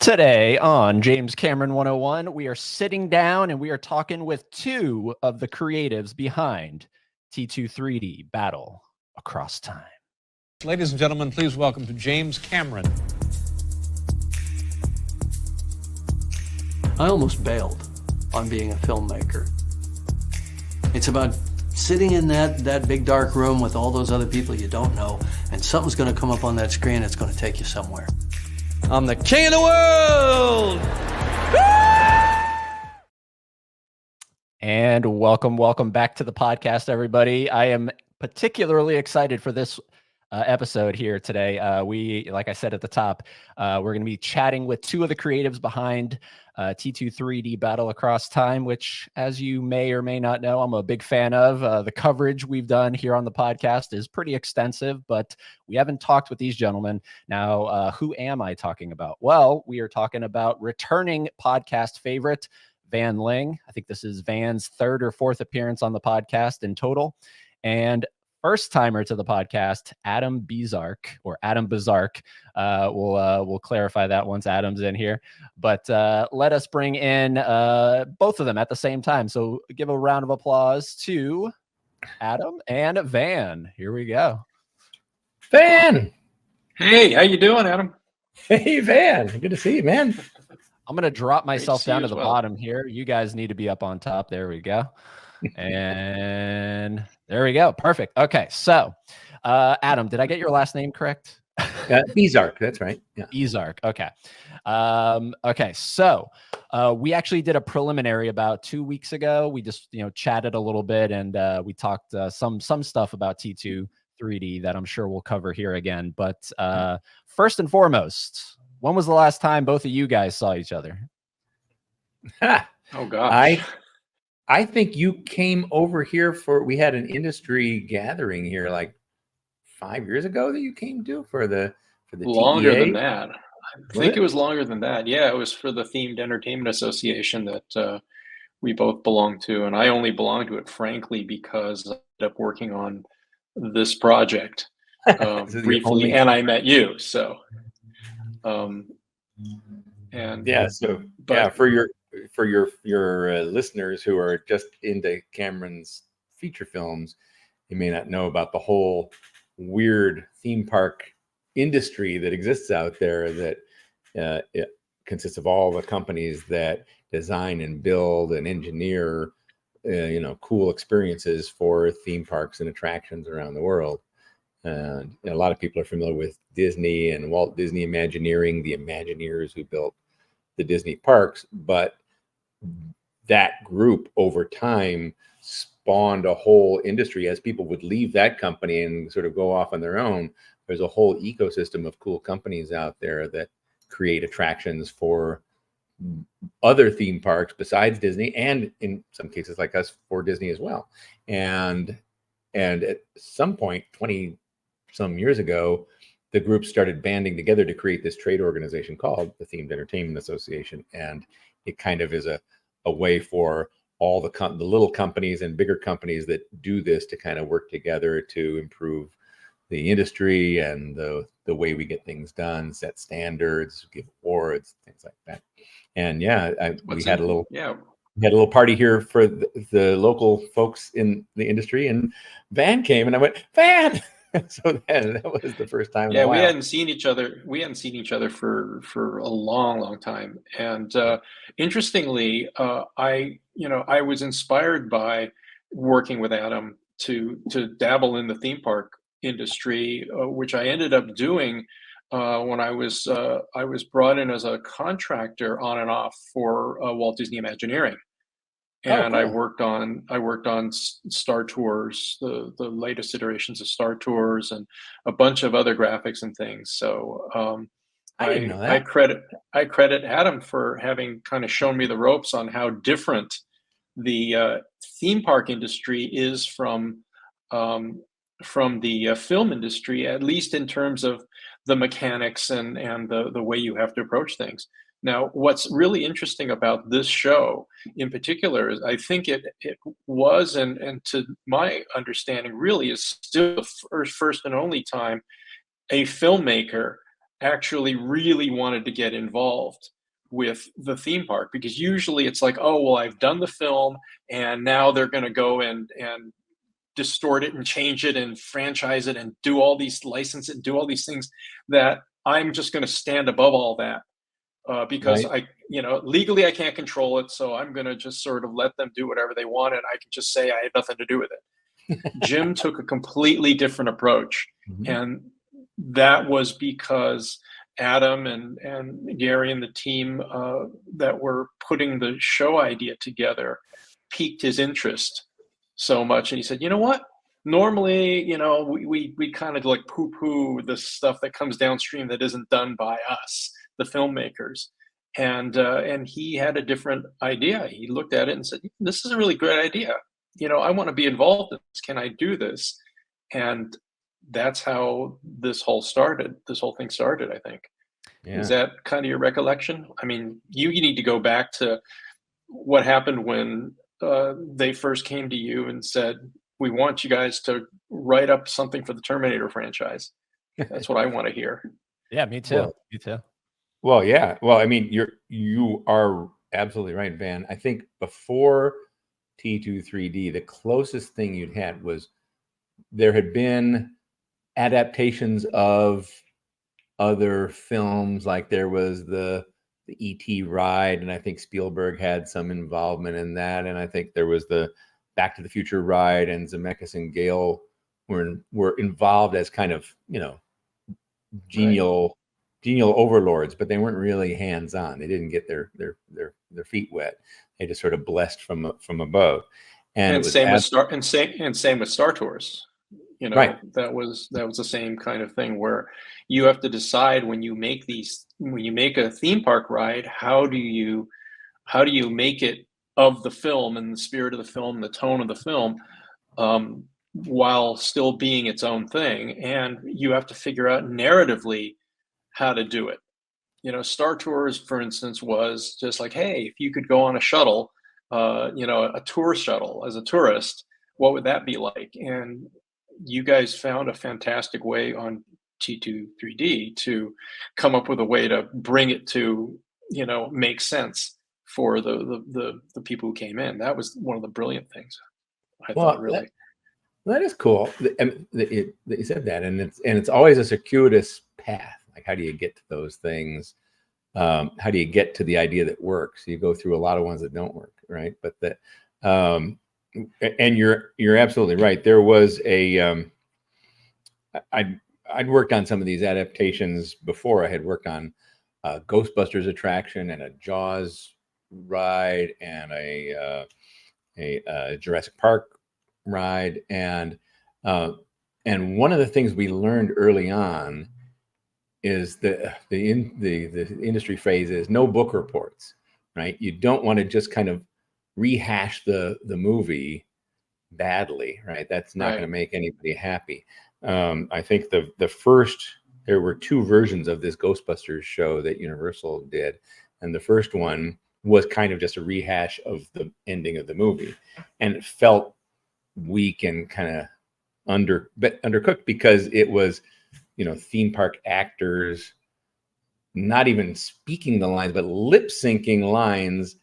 Today on James Cameron 101, we are sitting down and we are talking with two of the creatives behind T2 3D Battle Across Time. Ladies and gentlemen, please welcome to James Cameron. I almost bailed on being a filmmaker. It's about sitting in that big dark room with all those other people you don't know, and something's going to come up on that screen that's going to take you somewhere. I'm the king of the world! And welcome back to the podcast, everybody. I am particularly excited for this episode here today. Like I said at the top, we're going to be chatting with two of the creatives behind T2 3D Battle Across Time, which, as you may or may not know, I'm a big fan of. The coverage we've done here on the podcast is pretty extensive, but we haven't talked with these gentlemen. Now, who am I talking about? Well, we are talking about returning podcast favorite, Van Ling. I think this is Van's third or fourth appearance on the podcast in total. And first timer to the podcast, Adam Bezark, or Adam Bezark. We'll clarify that once Adam's in here. But let us bring in both of them at the same time. So give a round of applause to Adam and Van. Here we go. Van! Hey, how you doing, Adam? Hey, Van. Good to see you, man. I'm going to drop myself down to the well. bottom here. You guys need to be up on top. There we go. And there we go. Perfect. Okay. So, Adam, did I get your last name correct? Bezark. That's right. Yeah. Bezark. Okay. Okay. So, we actually did a preliminary about 2 weeks ago. We just, chatted a little bit and we talked some stuff about T2 3D that I'm sure we'll cover here again. But first and foremost, when was the last time both of you guys saw each other? Oh gosh. I think you came over here we had an industry gathering here like 5 years ago that you came to for the Longer TEA. than that. I think it was longer than that. Yeah, it was for the Themed Entertainment Association that we both belonged to, and I only belonged to it, frankly, because I ended up working on this project briefly, and I met you. So, and yeah. So, for your listeners who are just into Cameron's feature films, you may not know about the whole weird theme park industry that exists out there, that it consists of all the companies that design and build and engineer cool experiences for theme parks and attractions around the world. And a lot of people are familiar with Disney and Walt Disney Imagineering, the Imagineers who built the Disney parks, but that group over time spawned a whole industry. As people would leave that company and sort of go off on their own, there's a whole ecosystem of cool companies out there that create attractions for other theme parks besides Disney, and in some cases like us, for Disney as well. And at some point 20 some years ago, the group started banding together to create this trade organization called the Themed Entertainment Association. And it kind of is a way for all the little companies and bigger companies that do this to kind of work together to improve the industry and the way we get things done, set standards, give awards, things like that. And we had a little party here for the local folks in the industry, and Van came, and I went, Van. So then that was the first time. Yeah, we hadn't seen each other. We hadn't seen each other for a long time. And interestingly, I was inspired by working with Adam to dabble in the theme park industry, which I ended up doing when I was brought in as a contractor on and off for Walt Disney Imagineering. And cool. I worked on Star Tours, the latest iterations of Star Tours, and a bunch of other graphics and things. So I didn't know that. I credit Adam for having kind of shown me the ropes on how different the theme park industry is from the film industry, at least in terms of the mechanics and the way you have to approach things. Now, what's really interesting about this show in particular is I think it was, and to my understanding, really is still the first and only time a filmmaker actually really wanted to get involved with the theme park, because usually it's like, oh, well, I've done the film and now they're going to go and distort it and change it and franchise it and do all these license it and do all these things that I'm just going to stand above all that, because Right. legally I can't control it. So I'm going to just sort of let them do whatever they want. And I can just say I had nothing to do with it. Jim took a completely different approach. Mhm. And that was because Adam and Gary and the team that were putting the show idea together piqued his interest so much. And he said, you know what? Normally, we kind of like poo-poo the stuff that comes downstream that isn't done by us, the filmmakers. And he had a different idea. He looked at it and said, this is a really great idea. I want to be involved in this. Can I do this? And that's how this whole thing started, I think. Is Yeah. that kind of your recollection? I mean, you need to go back to what happened when they first came to you and said, we want you guys to write up something for the Terminator franchise. That's what I want to hear. Yeah, me too. Well, Me too. well, yeah. Well, I mean, you are absolutely right, Van. I think before T2 3D, the closest thing you'd had was there had been adaptations of other films, like there was the E.T. ride, and I think Spielberg had some involvement in that, and I think there was the Back to the Future ride, and Zemeckis and Gale were involved as kind of genial overlords, but they weren't really hands on. They didn't get their feet wet. They just sort of blessed from above, and it And was same with Star Tours. right. That was the same kind of thing where you have to decide when you make a theme park ride, how do you make it of the film and the spirit of the film, the tone of the film, while still being its own thing. And you have to figure out narratively how to do it. Star Tours, for instance, was just like, hey, if you could go on a shuttle, a tour shuttle as a tourist, what would that be like? And you guys found a fantastic way on T2 3D to come up with a way to bring it to, make sense for the people who came in. That was one of the brilliant things, I thought, Well, really. that is cool. That you said that, and it's always a circuitous path. Like, how do you get to those things? How do you get to the idea that works? You go through a lot of ones that don't work, right? But and you're absolutely right. There was I'd worked on some of these adaptations before. I had worked on a Ghostbusters attraction and a Jaws ride and a Jurassic Park ride, and one of the things we learned early on is the industry phrase is no book reports, right? You don't want to just kind of rehash the movie badly, right? That's not going to make anybody happy. I think there were two versions of this Ghostbusters show that Universal did, and the first one was kind of just a rehash of the ending of the movie, and it felt weak and kind of undercooked because it was, theme park actors not even speaking the lines, but lip syncing lines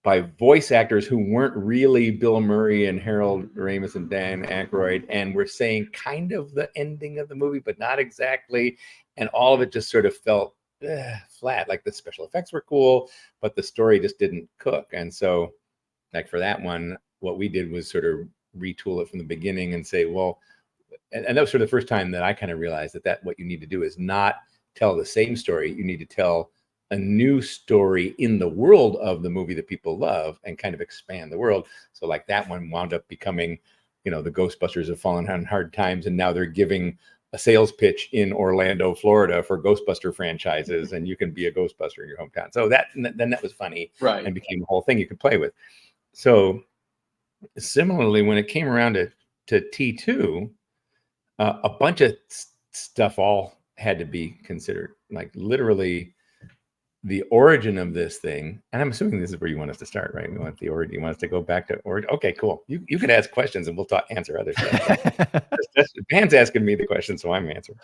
by voice actors who weren't really Bill Murray and Harold Ramis and Dan Aykroyd, and were saying kind of the ending of the movie, but not exactly. And all of it just sort of felt flat. Like the special effects were cool, but the story just didn't cook. And so, like for that one, what we did was sort of retool it from the beginning and say, well, and that was sort of the first time that I kind of realized that what you need to do is not tell the same story. You need to tell a new story in the world of the movie that people love and kind of expand the world. So like that one wound up becoming, the Ghostbusters have fallen on hard times, and now they're giving a sales pitch in Orlando, Florida for Ghostbuster franchises, and you can be a Ghostbuster in your hometown. So then that was funny, Right. and became a whole thing you could play with. So similarly, when it came around to T2, a bunch of stuff all had to be considered, like literally the origin of this thing. And I'm assuming this is where you want us to start, right? We want the origin. You want us to go back to origin. Okay, cool. You can ask questions and we'll answer other stuff. Van's asking me the question, so I'm answering.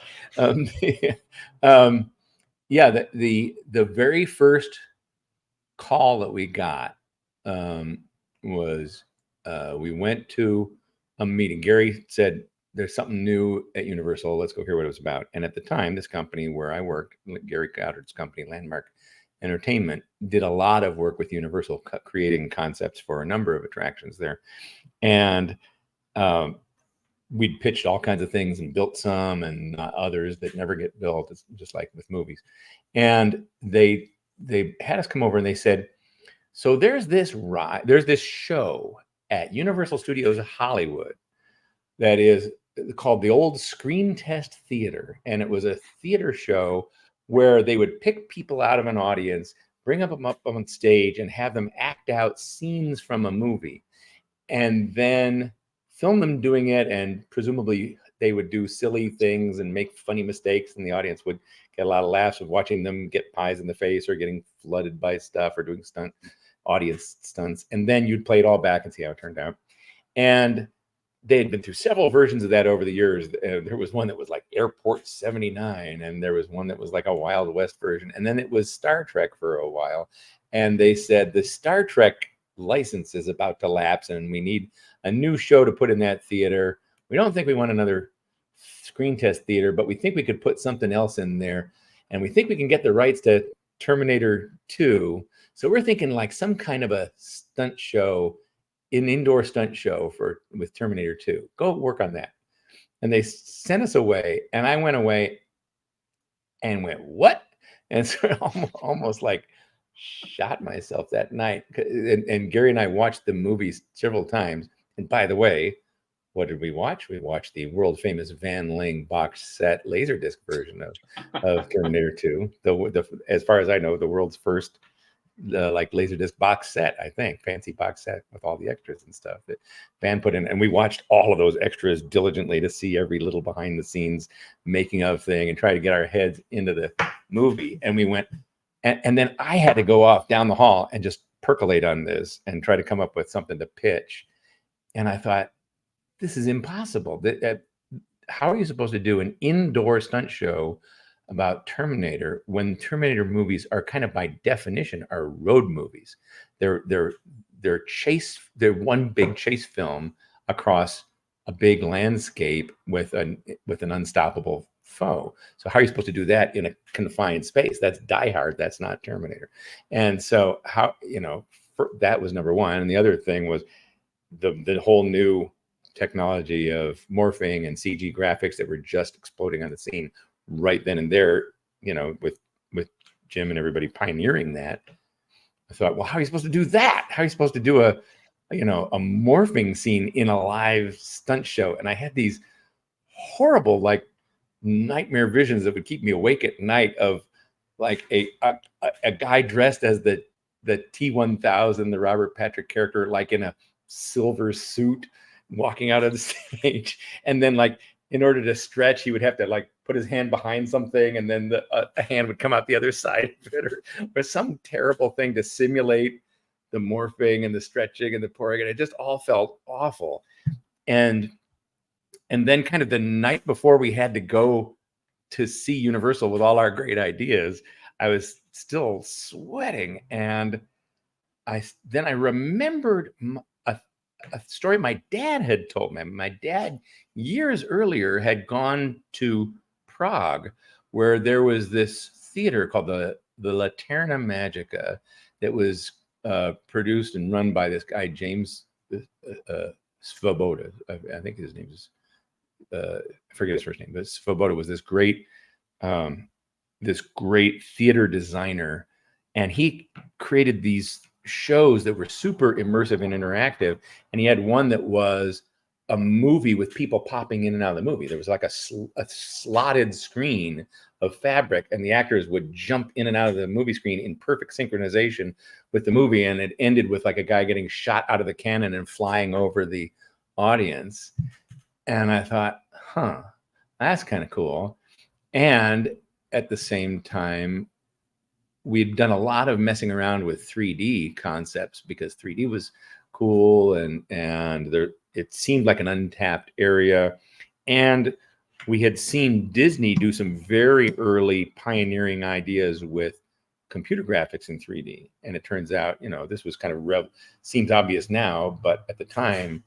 Yeah, the very first call that we got was we went to a meeting. Gary said, there's something new at Universal. Let's go hear what it was about. And at the time, this company where I worked, Gary Goddard's company, Landmark Entertainment, did a lot of work with Universal, creating concepts for a number of attractions there. And we'd pitched all kinds of things and built some and others that never get built. It's just like with movies. And they had us come over and they said, so there's this show at Universal Studios Hollywood that is called the Old Screen Test Theater. And it was a theater show where they would pick people out of an audience, bring them up on stage and have them act out scenes from a movie and then film them doing it. And presumably they would do silly things and make funny mistakes. And the audience would get a lot of laughs of watching them get pies in the face or getting flooded by stuff or doing audience stunts. And then you'd play it all back and see how it turned out. And they had been through several versions of that over the years. There was one that was like Airport 79, and there was one that was like a Wild West version. And then it was Star Trek for a while. And they said the Star Trek license is about to lapse and we need a new show to put in that theater. We don't think we want another screen test theater, but we think we could put something else in there. And we think we can get the rights to Terminator 2. So we're thinking like some kind of a stunt show, an indoor stunt show with Terminator 2. Go work on that. And they sent us away, and I went away and went, what? And so almost like shot myself that night. And Gary and I watched the movies several times. And by the way, what did we watch? We watched the world famous Van Ling box set Laserdisc version of Terminator 2. As far as I know, the world's first like Laserdisc box set, I think, fancy box set with all the extras and stuff that Van put in. And we watched all of those extras diligently to see every little behind the scenes making of thing and try to get our heads into the movie. And we went, and then I had to go off down the hall and just percolate on this and try to come up with something to pitch. And I thought, this is impossible. How are you supposed to do an indoor stunt show about Terminator when Terminator movies are kind of by definition are road movies? They're one big chase film across a big landscape with an unstoppable foe. So how are you supposed to do that in a confined space? That's Die Hard. That's not Terminator. And so that was number one. And the other thing was the whole new technology of morphing and CG graphics that were just exploding on the scene right then and there, with Jim and everybody pioneering that. I thought, well, how are you supposed to do that? How are you supposed to do a morphing scene in a live stunt show? And I had these horrible, like, nightmare visions that would keep me awake at night of like a guy dressed as the T-1000, the Robert Patrick character, like in a silver suit walking out of the stage. And then, like, in order to stretch, he would have to like put his hand behind something, and then a hand would come out the other side of it, or some terrible thing to simulate the morphing and the stretching and the pouring. And it just all felt awful. And then kind of the night before we had to go to see Universal with all our great ideas, I was still sweating. And I remembered a story my dad had told me. My dad, years earlier, had gone to Prague, where there was this theater called the Laterna Magica that was produced and run by this guy, James Svoboda. I think his name is, I forget his first name, but Svoboda was this great theater designer. And he created these shows that were super immersive and interactive. And he had one that was a movie with people popping in and out of the movie. There was like a slotted screen of fabric, and the actors would jump in and out of the movie screen in perfect synchronization with the movie. And it ended with like a guy getting shot out of the cannon and flying over the audience. And I thought, that's kind of cool. And at the same time, we'd done a lot of messing around with 3D concepts because 3D was cool, and there, it seemed like an untapped area. And we had seen Disney do some very early pioneering ideas with computer graphics in 3D. And it turns out, this was kind of seems obvious now, but at the time,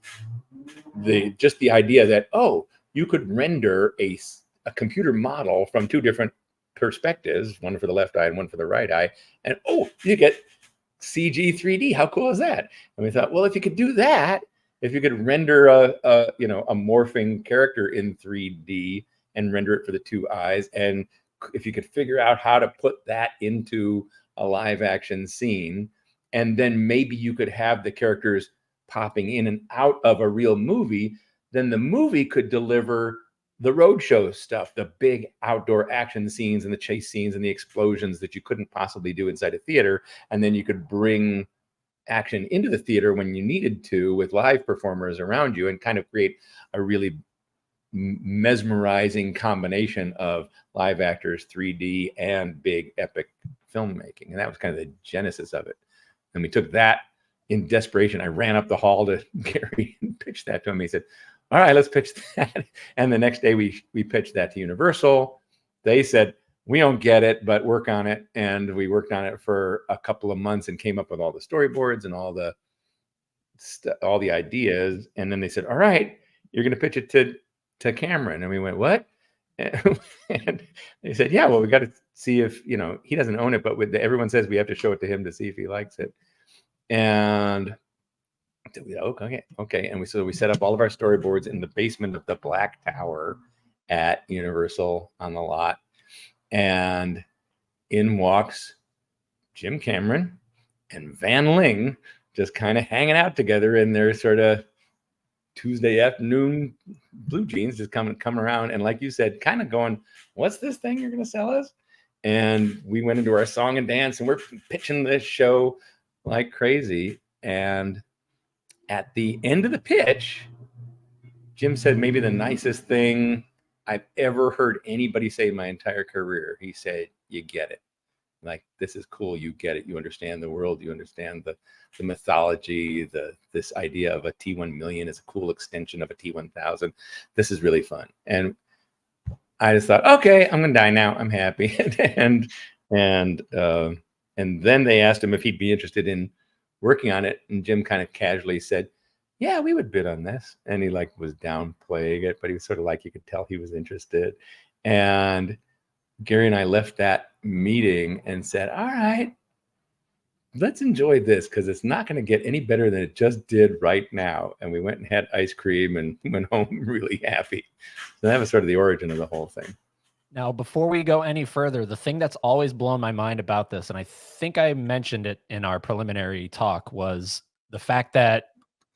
just the idea that, you could render a computer model from two different perspectives, one for the left eye and one for the right eye, and you get CG 3D. How cool is that? And we thought, well, if you could do that, if you could render a morphing character in 3D and render it for the two eyes, and if you could figure out how to put that into a live action scene, and then maybe you could have the characters popping in and out of a real movie, then the movie could deliver the roadshow stuff, the big outdoor action scenes and the chase scenes and the explosions that you couldn't possibly do inside a theater. And then you could bring action into the theater when you needed to with live performers around you and kind of create a really mesmerizing combination of live actors, 3D, and big epic filmmaking. And that was kind of the genesis of it. And we took that in desperation. I ran up the hall to Gary and pitched that to him. He said, all right, let's pitch that. And the next day we pitched that to Universal. They said, we don't get it, but work on it. And we worked on it for a couple of months and came up with all the storyboards and all the ideas. And then they said, all right, you're going to pitch it to Cameron. And we went, what? And they said, yeah, well, we got to see if, he doesn't own it, but everyone says we have to show it to him to see if he likes it. And okay. And we set up all of our storyboards in the basement of the Black Tower at Universal on the lot. And in walks Jim Cameron and Van Ling, just kind of hanging out together in their sort of Tuesday afternoon blue jeans, just coming around. And like you said, kind of going, what's this thing you're going to sell us? And we went into our song and dance, and we're pitching this show like crazy. And at the end of the pitch, Jim said maybe the nicest thing I've ever heard anybody say in my entire career. He said, you get it. Like, this is cool. You get it. You understand the world. You understand the mythology, this idea of a T1 million is a cool extension of a T1000. This is really fun. And I just thought, okay, I'm going to die now. I'm happy. and then they asked him if he'd be interested in working on it. And Jim kind of casually said, yeah, we would bid on this. And he was downplaying it, but he was sort of like, you could tell he was interested. And Gary and I left that meeting and said, all right, let's enjoy this, because it's not going to get any better than it just did right now. And we went and had ice cream and went home really happy. So that was sort of the origin of the whole thing. Now, before we go any further, the thing that's always blown my mind about this, and I think I mentioned it in our preliminary talk, was the fact that,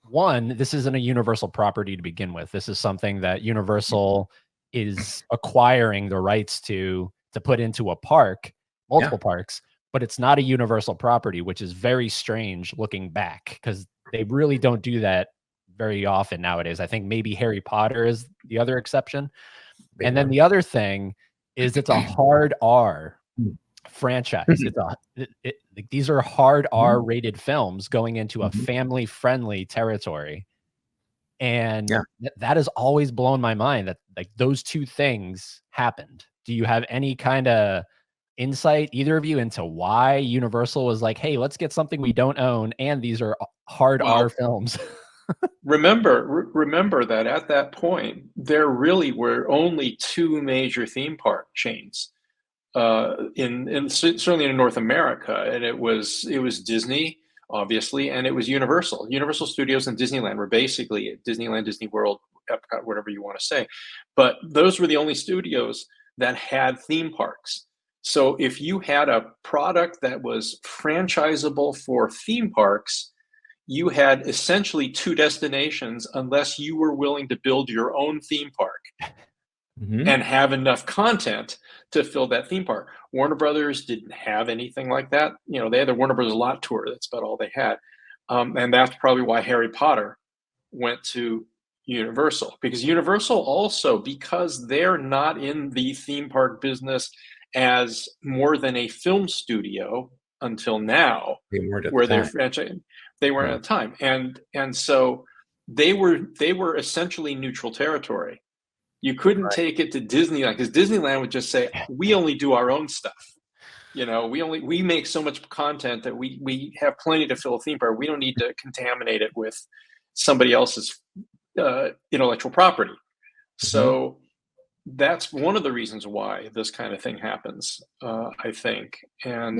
one, this isn't a Universal property to begin with. This is something that Universal is acquiring the rights to put into a park, multiple parks, but it's not a Universal property, which is very strange looking back, because they really don't do that very often nowadays. I think maybe Harry Potter is the other exception. And then the other thing is it's a hard R franchise. These are hard R rated films going into a family friendly territory. And that has always blown my mind that those two things happened. Do you have any kind of insight, either of you, into why Universal was like, hey, let's get something we don't own, and these are hard R films? Remember that at that point, there really were only two major theme park chains certainly in North America, and it was Disney, obviously, and it was Universal. Universal Studios and Disneyland were basically Disneyland, Disney World, Epcot, whatever you want to say. But those were the only studios that had theme parks. So if you had a product that was franchisable for theme parks, you had essentially two destinations, unless you were willing to build your own theme park and have enough content to fill that theme park. Warner Brothers didn't have anything like that. They had the Warner Brothers Lot Tour. That's about all they had. And that's probably why Harry Potter went to Universal, because Universal also, because they're not in the theme park business as more than a film studio until now, where they're franchising. They weren't at the time, and so they were essentially neutral territory. You couldn't take it to Disneyland, because Disneyland would just say, we only do our own stuff. we make so much content that we have plenty to fill a theme park. We don't need to contaminate it with somebody else's intellectual property. So that's one of the reasons why this kind of thing happens, I think. And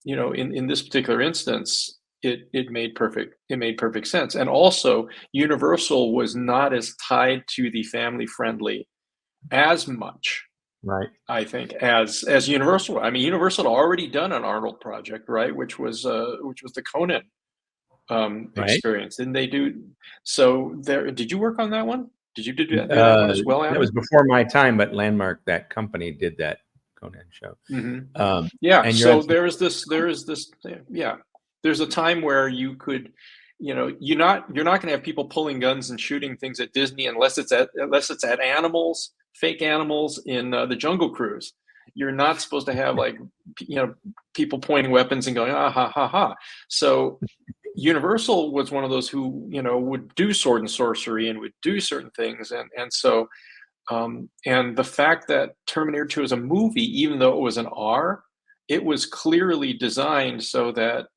in this particular instance, it made perfect sense. And also, Universal was not as tied to the family friendly as much, Right. I think, as Universal. I mean, Universal had already done an Arnold project, right, which was the Conan Right. experience. Didn't they do? So there, did you work on that one? Did you do that one as well, Adam? That was before my time, but Landmark, that company, did that Conan show. Yeah. And So there is this. Yeah. There's a time where you could, you're not going to have people pulling guns and shooting things at Disney unless it's at animals, fake animals in the Jungle Cruise. You're not supposed to have people pointing weapons and going ha ha ha. So Universal was one of those who would do sword and sorcery and would do certain things, and so and the fact that Terminator 2 is a movie, even though it was an R, it was clearly designed so that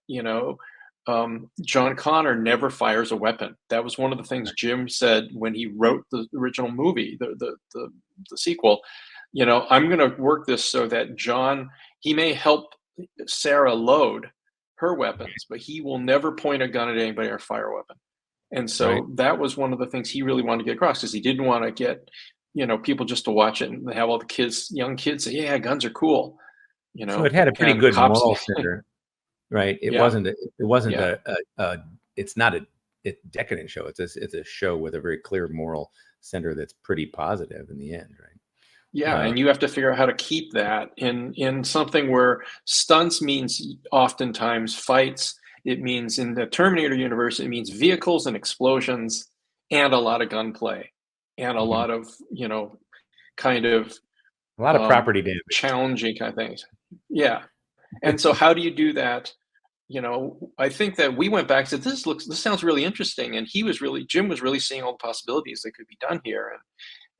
John Connor never fires a weapon. That was one of the things Jim said when he wrote the original movie, the sequel. I'm going to work this so that he may help Sarah load her weapons, but he will never point a gun at anybody or fire a weapon. And so that was one of the things he really wanted to get across, because he didn't want to get people just to watch it and have all the young kids say, yeah, guns are cool. So it had a pretty good moral center, right? It wasn't it's not a decadent show. It's a show with a very clear moral center that's pretty positive in the end, right? Yeah, and you have to figure out how to keep that in something where stunts means oftentimes fights. It means, in the Terminator universe, it means vehicles and explosions and a lot of gunplay and a lot of kind of a lot of property damage, challenging kind of things. Yeah, and so how do you do that? I think that we went back and said, this sounds really interesting, and Jim was really seeing all the possibilities that could be done here,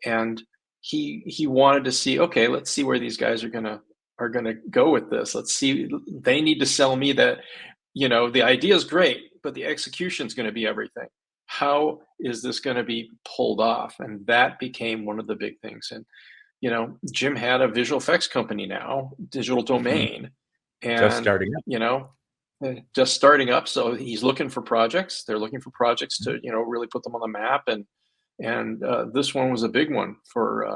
and he wanted to see, okay, let's see where these guys are gonna go with this. Let's see, they need to sell me that the idea is great, but the execution is going to be everything. How is this going to be pulled off? And that became one of the big things. And Jim had a visual effects company now, Digital Domain, and just starting up. So he's looking for projects. They're looking for projects to really put them on the map, and this one was a big one for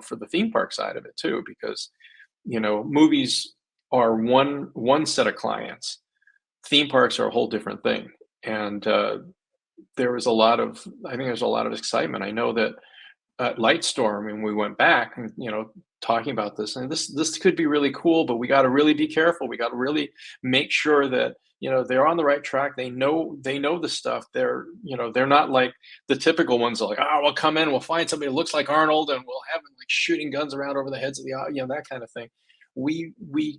for the theme park side of it too, because movies are one set of clients. Theme parks are a whole different thing, and there's a lot of excitement. I know that at Lightstorm, when we went back and talking about this, and this could be really cool, but we got to really be careful. We got to really make sure that they're on the right track. They know the stuff. They're not like the typical ones like, we'll come in, we'll find somebody who looks like Arnold, and we'll have them like shooting guns around over the heads of that kind of thing. We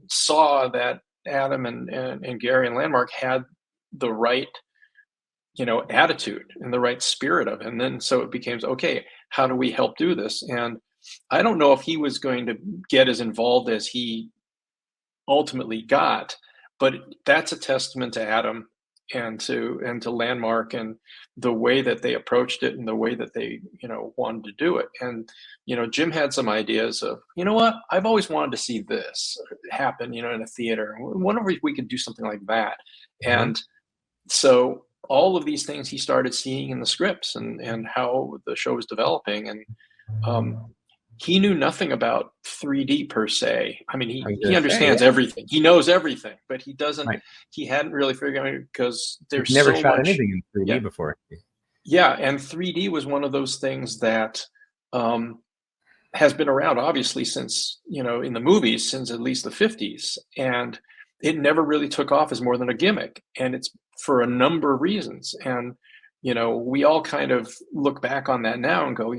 saw that Adam and Gary and Landmark had the right attitude and the right spirit of it. And then so it became, okay, how do we help do this? And I don't know if he was going to get as involved as he ultimately got, but that's a testament to Adam and to Landmark and the way that they approached it and the way that they wanted to do it. And Jim had some ideas of, what, I've always wanted to see this happen in a theater. I wonder if we could do something like that. And so all of these things he started seeing in the scripts and how the show was developing, and he knew nothing about 3D per se. I mean, he understands everything. He knows everything, but he doesn't. Right. He hadn't really figured out, because there's He's never shot anything in 3D before. Yeah, and 3D was one of those things that has been around, obviously, since in the movies, since at least the 50s, and it never really took off as more than a gimmick, and it's for a number of reasons. And we all kind of look back on that now and go,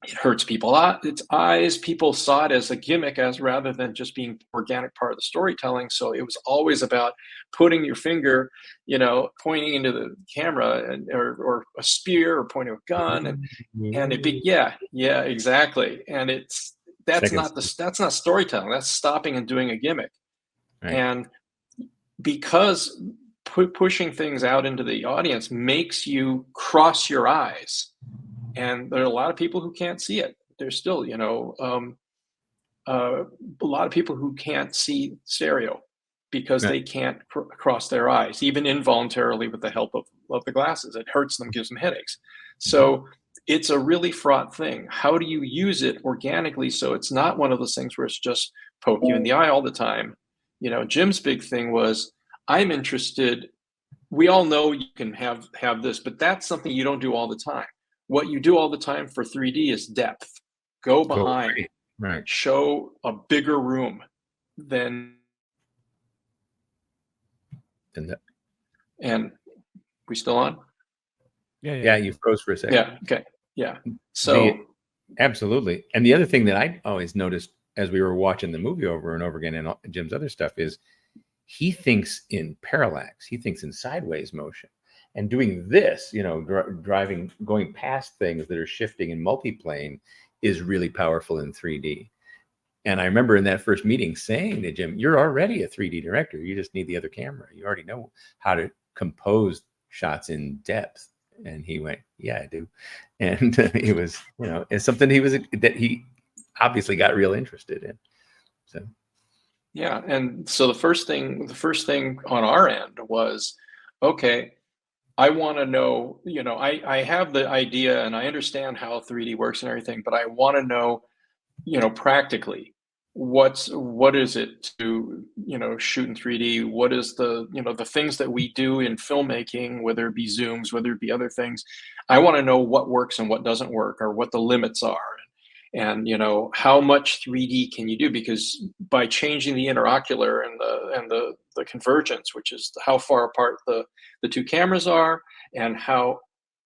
it hurts its eyes. People saw it as a gimmick, as rather than just being organic part of the storytelling. So it was always about putting your finger, pointing into the camera, or a spear, or pointing a gun, and it be exactly. And it's that's not storytelling. That's stopping and doing a gimmick. Right. And because pushing things out into the audience makes you cross your eyes, and there are a lot of people who can't see it. There's still, a lot of people who can't see stereo because Right. they can't cross their eyes, even involuntarily with the help of the glasses. It hurts them, gives them headaches. So it's a really fraught thing. How do you use it organically so it's not one of those things where it's just poke you in the eye all the time? Jim's big thing was, I'm interested. We all know you can have this, but that's something you don't do all the time. What you do all the time for 3D is depth. Go behind, Right. show a bigger room than. And we still on? Yeah, you froze for a second. Yeah. Okay. Yeah. So Absolutely. And the other thing that I always noticed as we were watching the movie over and over again, and Jim's other stuff, is he thinks in parallax. He thinks in sideways motion. And doing this, driving, going past things that are shifting in multiplane is really powerful in 3D. And I remember in that first meeting saying to Jim, you're already a 3D director. You just need the other camera. You already know how to compose shots in depth. And he went, yeah, I do. And it was, it's something that he obviously got real interested in. So. Yeah. And so the first thing on our end was, okay, I want to know, I have the idea and I understand how 3D works and everything, but I want to know, practically, what is it to, shoot in 3D? What is the, the things that we do in filmmaking, whether it be zooms, whether it be other things. I want to know what works and what doesn't work, or what the limits are. And how much 3D can you do? Because by changing the interocular and the convergence, which is how far apart the two cameras are, and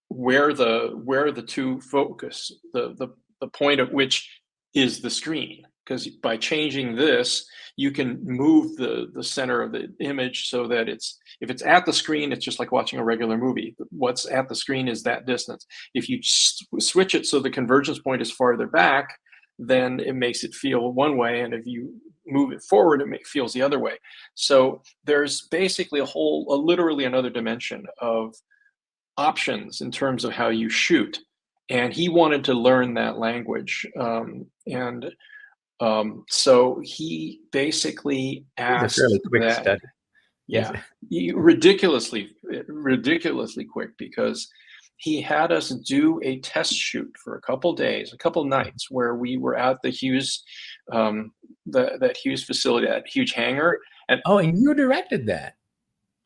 where the two focus, the point at which is the screen. Because by changing this, you can move the center of the image so that if it's at the screen, it's just like watching a regular movie. What's at the screen is that distance. If you switch it so the convergence point is farther back, then it makes it feel one way, and if you move it forward, it feels the other way. So there's basically literally another dimension of options in terms of how you shoot, and he wanted to learn that language, so he basically asked It's a fairly quick that. study. Yeah, ridiculously quick, because he had us do a test shoot for a couple days, a couple nights, where we were at the Hughes, that Hughes facility, that huge hangar, and and you directed that.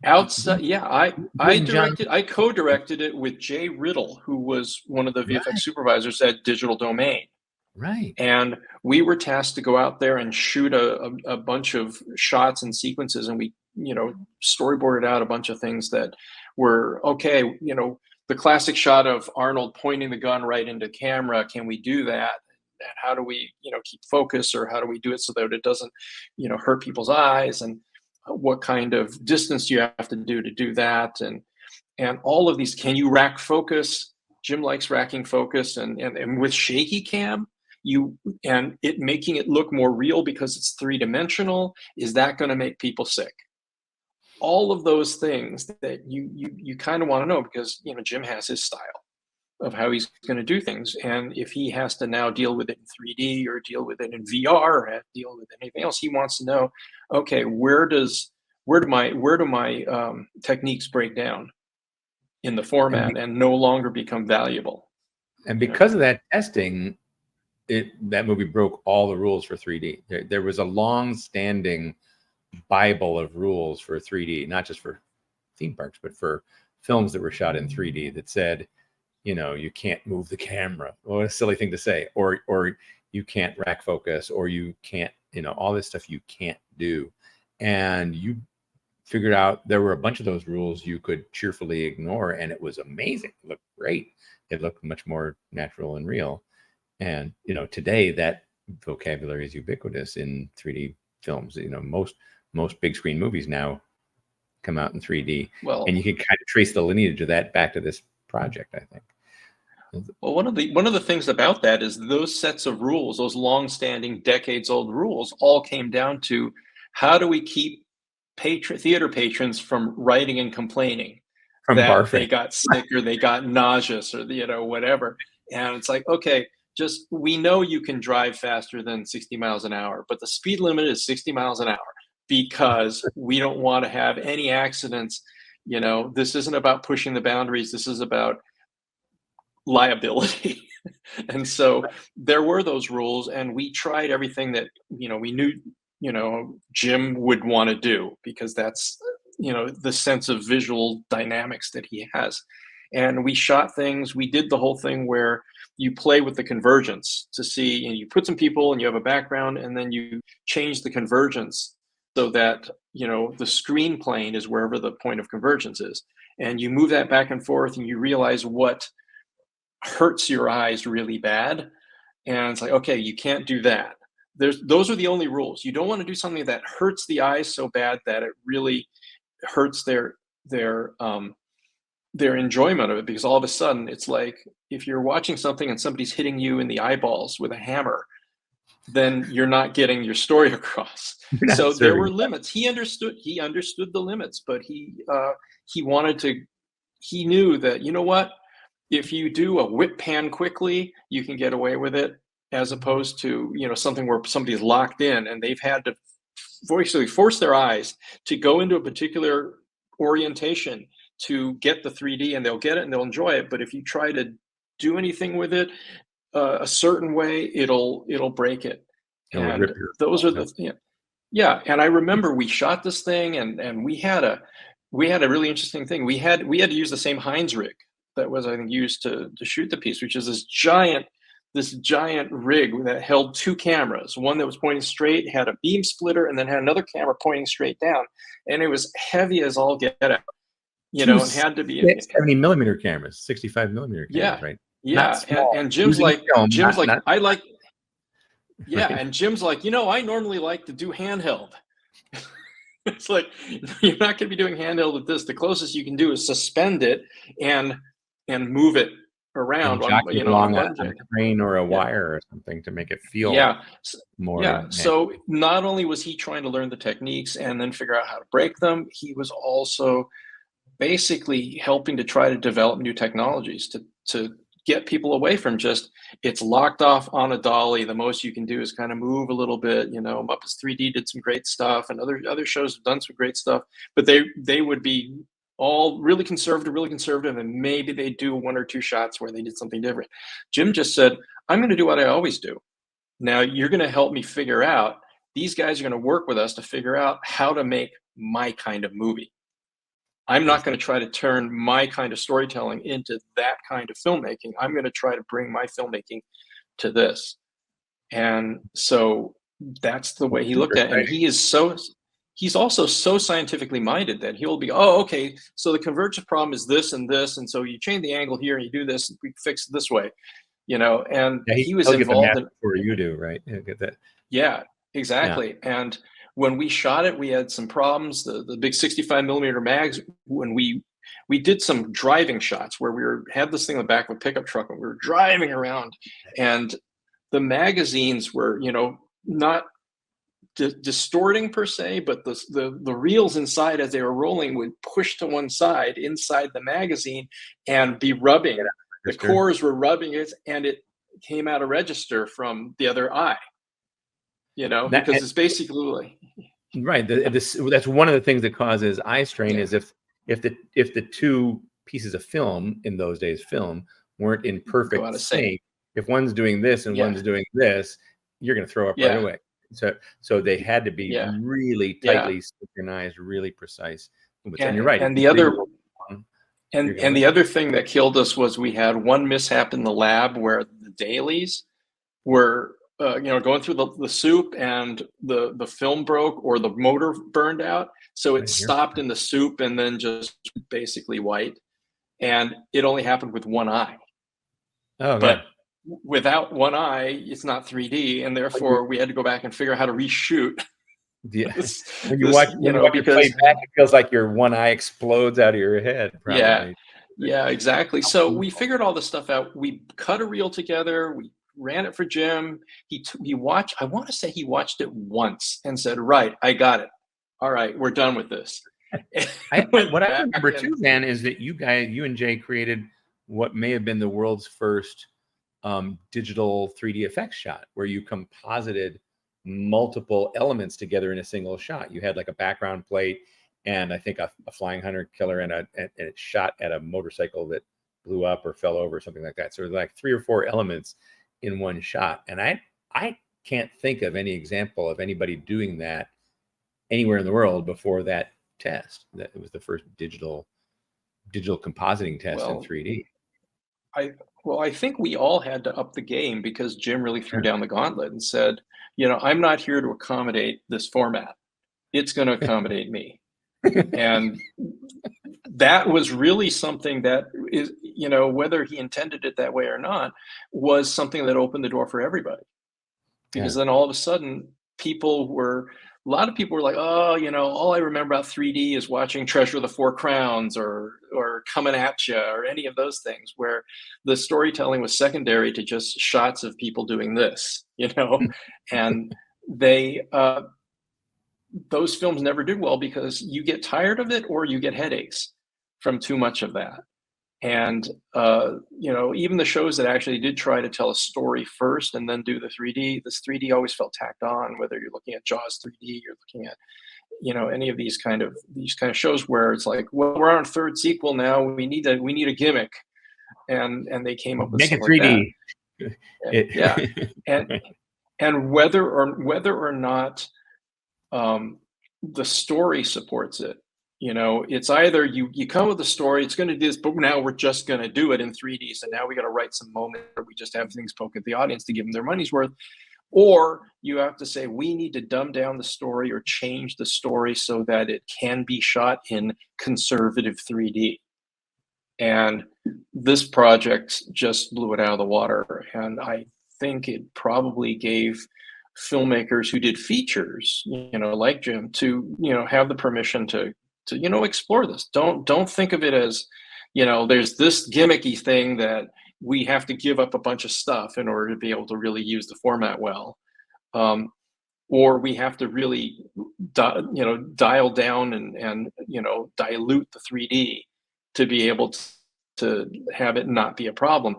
outside. Yeah, I co-directed it with Jay Riddle, who was one of the VFX supervisors at Digital Domain. Right. And we were tasked to go out there and shoot a bunch of shots and sequences, and we, storyboarded out a bunch of things that were okay. The classic shot of Arnold pointing the gun right into camera. Can we do that? And how do we, keep focus, or how do we do it so that it doesn't, hurt people's eyes? And what kind of distance do you have to do that? And all of these. Can you rack focus? Jim likes racking focus, and with shaky cam, and it making it look more real because it's 3-dimensional. Is that going to make people sick? All of those things that you kind of want to know, because Jim has his style of how he's going to do things, and if he has to now deal with it in 3D, or deal with it in VR, or deal with anything else, he wants to know, okay, where do my techniques break down in the format and no longer become valuable? And because of that testing, that movie broke all the rules for 3D. There was a long-standing Bible of rules for 3D, not just for theme parks, but for films that were shot in 3D, that said, you can't move the camera. What a silly thing to say. Or you can't rack focus, or you can't, all this stuff you can't do. And you figured out there were a bunch of those rules you could cheerfully ignore, and it was amazing. It looked great. It looked much more natural and real. And today that vocabulary is ubiquitous in 3D films. Most big screen movies now come out in 3D. Well, and you can kind of trace the lineage of that back to this project, I think. Well, one of the things about that is those sets of rules, those long-standing, decades-old rules, all came down to how do we keep theater patrons from writing and complaining From that barfing. they got sick or they got nauseous or whatever. And it's like, okay, just we know you can drive faster than 60 miles an hour, but the speed limit is 60 miles an hour because we don't want to have any accidents. This isn't about pushing the boundaries. This is about liability. And so there were those rules, and we tried everything that we knew Jim would want to do, because that's the sense of visual dynamics that he has. And we shot things. We did the whole thing where you play with the convergence to see, and you put some people and you have a background, and then you change the convergence so that the screen plane is wherever the point of convergence is, and you move that back and forth, and you realize what hurts your eyes really bad. And it's like, okay, you can't do that. Those are the only rules. You don't want to do something that hurts the eyes so bad that it really hurts their enjoyment of it, because all of a sudden it's like if you're watching something and somebody's hitting you in the eyeballs with a hammer, then you're not getting your story across. So there were limits. He understood the limits, but he knew that, what, if you do a whip pan quickly, you can get away with it, as opposed to, something where somebody's locked in and they've had to basically force their eyes to go into a particular orientation to get the 3D, and they'll get it and they'll enjoy it. But if you try to do anything with it a certain way, it'll break it. And those are the yeah. And I remember we shot this thing, and we had a really interesting thing. We had to use the same Heinz rig that was, I think, used to shoot the piece, which is this giant rig that held two cameras. One that was pointing straight, had a beam splitter, and then had another camera pointing straight down. And it was heavy as all get out. It had to be 70 millimeter cameras, 65 millimeter cameras, right? Yeah. And Jim's like, I like, yeah. Right. And Jim's like, I normally like to do handheld. It's like, you're not going to be doing handheld with this. The closest you can do is suspend it and move it around along a crane or a wire or something to make it feel more. Yeah. So not only was he trying to learn the techniques and then figure out how to break them, he was also basically helping to try to develop new technologies to get people away from just, it's locked off on a dolly. The most you can do is kind of move a little bit. Muppets 3D did some great stuff, and other shows have done some great stuff, but they would be all really conservative, and maybe they do one or two shots where they did something different. Jim just said, I'm going to do what I always do. Now you're going to help me figure out, these guys are going to work with us to figure out how to make my kind of movie. I'm not going to try to turn my kind of storytelling into that kind of filmmaking. I'm going to try to bring my filmmaking to this. And so that's the way he looked at it. And he's also so scientifically minded that he'll be, okay, so the convergence problem is this and this, and so you change the angle here and you do this, and we fix it this way, and he was involved in before you do, right? Get that. Yeah, exactly. Yeah. And when we shot it, we had some problems. The big 65 millimeter mags, when we did some driving shots where we had this thing in the back of a pickup truck and we were driving around, and the magazines were, not distorting per se, but the reels inside as they were rolling would push to one side inside the magazine and be rubbing. The cores were rubbing it, and it came out of register from the other eye. Because it's basically right. That's one of the things that causes eye strain. Is if the two pieces of film in those days weren't in perfect sync. If one's doing this and one's doing this, you're going to throw up right away. So they had to be really tightly synchronized, really precise. And you're right. And the other the other thing that killed us was we had one mishap in the lab where the dailies were going through the soup, and the film broke or the motor burned out. So it stopped in the soup and then just basically white. And it only happened with one eye. Oh, but God. Without one eye, it's not 3D. And therefore we had to go back and figure out how to reshoot. Yeah. When you watch it play back, it feels like your one eye explodes out of your head. Probably. Yeah, exactly. So we figured all this stuff out. We cut a reel together. We ran it for Jim. He watched. I want to say he watched it once and said, "Right, I got it. All right, we're done with this." Went What I back remember and too, man, is that you and Jay created what may have been the world's first digital 3D effects shot, where you composited multiple elements together in a single shot. You had like a background plate and I think a flying hunter killer and it shot at a motorcycle that blew up or fell over or something like that. So there's like 3 or 4 elements in one shot. And I can't think of any example of anybody doing that anywhere in the world before that test. That it was the first digital compositing test in well, 3D. I think we all had to up the game because Jim really threw down the gauntlet and said, I'm not here to accommodate this format. It's going to accommodate me. And that was really something that is, whether he intended it that way or not, was something that opened the door for everybody. Because then all of a sudden, a lot of people were like, oh, all I remember about 3D is watching Treasure of the Four Crowns or Coming at Ya or any of those things where the storytelling was secondary to just shots of people doing this, and they, those films never did well because you get tired of it or you get headaches from too much of that. And even the shows that actually did try to tell a story first and then do the 3D, this 3D always felt tacked on. Whether you're looking at Jaws 3D, you're looking at any of these kind of shows where it's like, well, we're on our third sequel now. We need a gimmick, and they came up with Make it something 3D. like that. Yeah, and whether or not the story supports it. It's either you come with a story, it's going to do this, but now we're just going to do it in 3D. So now we got to write some moment where we just have things poke at the audience to give them their money's worth. Or you have to say, we need to dumb down the story or change the story so that it can be shot in conservative 3D. And this project just blew it out of the water. And I think it probably gave filmmakers who did features, like Jim, to, have the permission to explore this. Don't think of it as, there's this gimmicky thing that we have to give up a bunch of stuff in order to be able to really use the format well. Or we have to really, dial down and dilute the 3D to be able to have it not be a problem.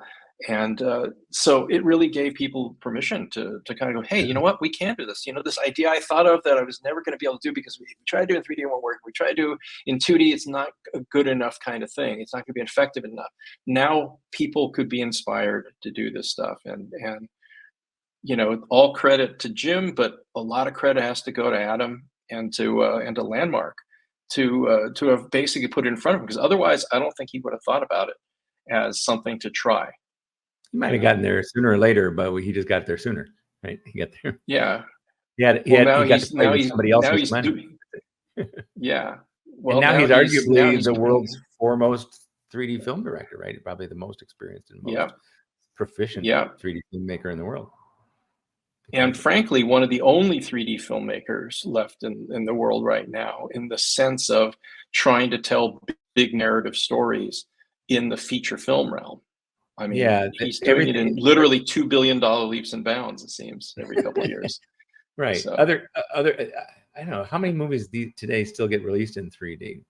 And so it really gave people permission to kind of go, hey, you know what, we can do this. This idea I thought of that I was never going to be able to do because we try to do it in 3D, it won't work. We try to do in 2D, it's not a good enough kind of thing. It's not going to be effective enough. Now people could be inspired to do this stuff, and all credit to Jim, but a lot of credit has to go to Adam and to Landmark to have basically put it in front of him, because otherwise I don't think he would have thought about it as something to try. He might have gotten there sooner or later, but he just got there sooner, right? He got there. Yeah. He got to play with somebody else's money. Yeah. Well, and now he's arguably the world's foremost 3D film director, right? Probably the most experienced and most proficient 3D filmmaker in the world. And frankly, one of the only 3D filmmakers left in the world right now, in the sense of trying to tell big narrative stories in the feature film realm. I mean, he's doing it in literally $2 billion leaps and bounds, it seems, every couple of years. Right. So, other, I don't know, how many movies today still get released in 3D?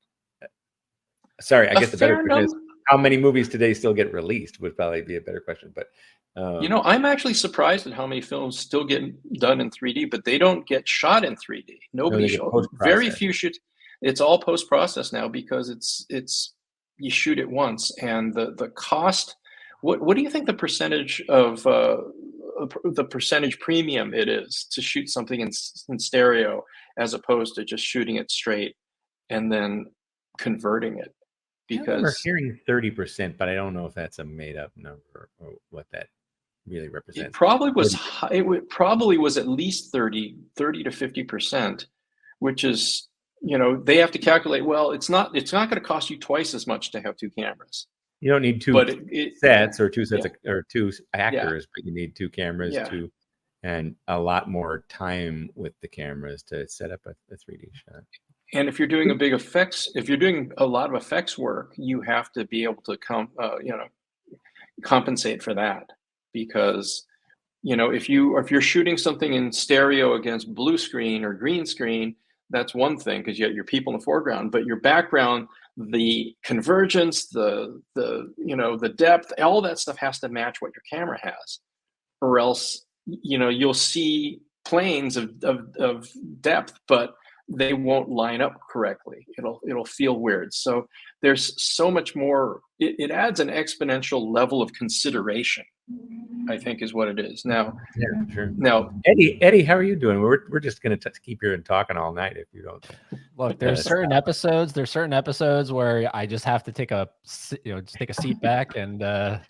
Sorry, I guess the better question is, how many movies today still get released would probably be a better question. But I'm actually surprised at how many films still get done in 3D, but they don't get shot in 3D. Very few shoot. It's all post-process now because it's you shoot it once, and the cost. What do you think the percentage of the percentage premium it is to shoot something in stereo as opposed to just shooting it straight and then converting it? Because we're hearing 30%, but I don't know if that's a made-up number or what that really represents. It probably was high, it probably was at least 30 to 50%, which is, they have to calculate, well, it's not going to cost you twice as much to have 2 cameras. You don't need 2 sets or 2 sets or 2 actors, but you need 2 cameras and a lot more time with the cameras to set up a 3D shot. And if you're doing if you're doing a lot of effects work, you have to be able to compensate for that, because if you're shooting something in stereo against blue screen or green screen, that's one thing because you have your people in the foreground, but your background, the convergence, the depth, all that stuff has to match what your camera has, or else you'll see planes of depth, but they won't line up correctly. It'll feel weird. So there's so much more. It adds an exponential level of consideration, I think, is what it is. Now, Yeah, sure. now, Eddie, how are you doing? We're just going to keep here and talking all night if you don't. Look, there's certain episodes. There's certain episodes where I just have to take just take a seat back and let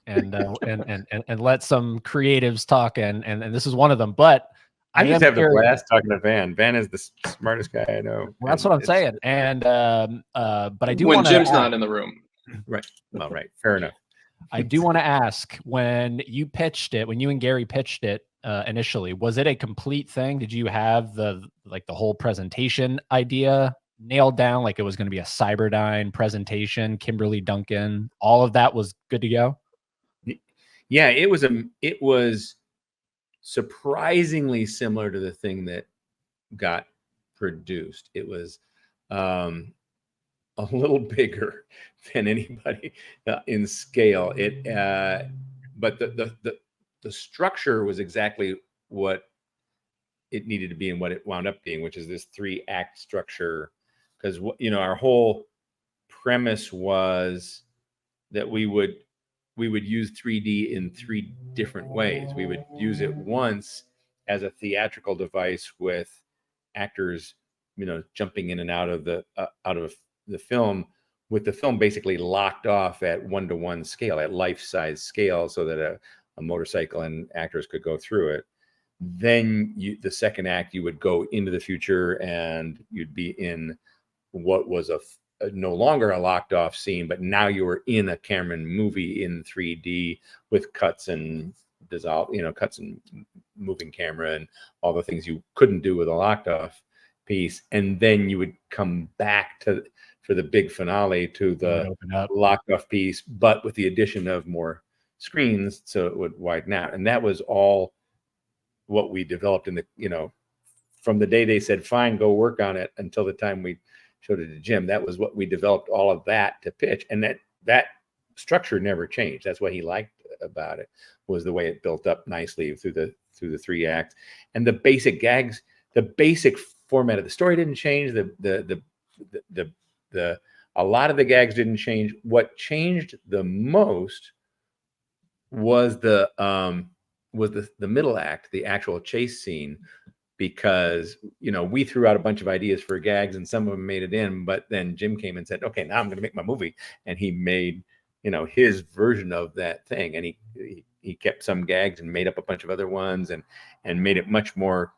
some creatives talk, and this is one of them. But I just have the curious. blast talking to Van. Van is the smartest guy I know. Well, that's what I'm saying. And but I do when want Jim's not in the room. Right. Well, right. Fair enough. I do want to ask, when you and Gary pitched it initially, was it a complete thing? Did you have the whole presentation idea nailed down? Like it was going to be a Cyberdyne presentation, Kimberly Duncan, all of that was good to go? Yeah, it was surprisingly similar to the thing that got produced. It was a little bigger than anybody in scale. But the structure was exactly what it needed to be and what it wound up being, which is this 3-act structure. Because our whole premise was that we would use 3D in 3 different ways. We would use it once as a theatrical device with actors, jumping in and out of the film, with the film basically locked off at 1-to-1 scale, at life-size scale, so that a motorcycle and actors could go through it. Then the second act, you would go into the future and you'd be in what was no longer a locked off scene, but now you were in a Cameron movie in 3D with cuts and cuts and moving camera and all the things you couldn't do with a locked off piece. And then you would come back for the big finale to the locked off piece, but with the addition of more screens, so it would widen out. And that was all what we developed in from the day they said, fine, go work on it, until the time we showed it to Jim. That was what we developed all of that to pitch. And that structure never changed. That's what he liked about it, was the way it built up nicely through the 3 acts. And the basic gags, the basic format of the story didn't change. A lot of the gags didn't change. What changed the most was the middle act, the actual chase scene, because we threw out a bunch of ideas for gags and some of them made it in, but then Jim came and said, okay, now I'm going to make my movie, and he made his version of that thing, and he kept some gags and made up a bunch of other ones and made it much more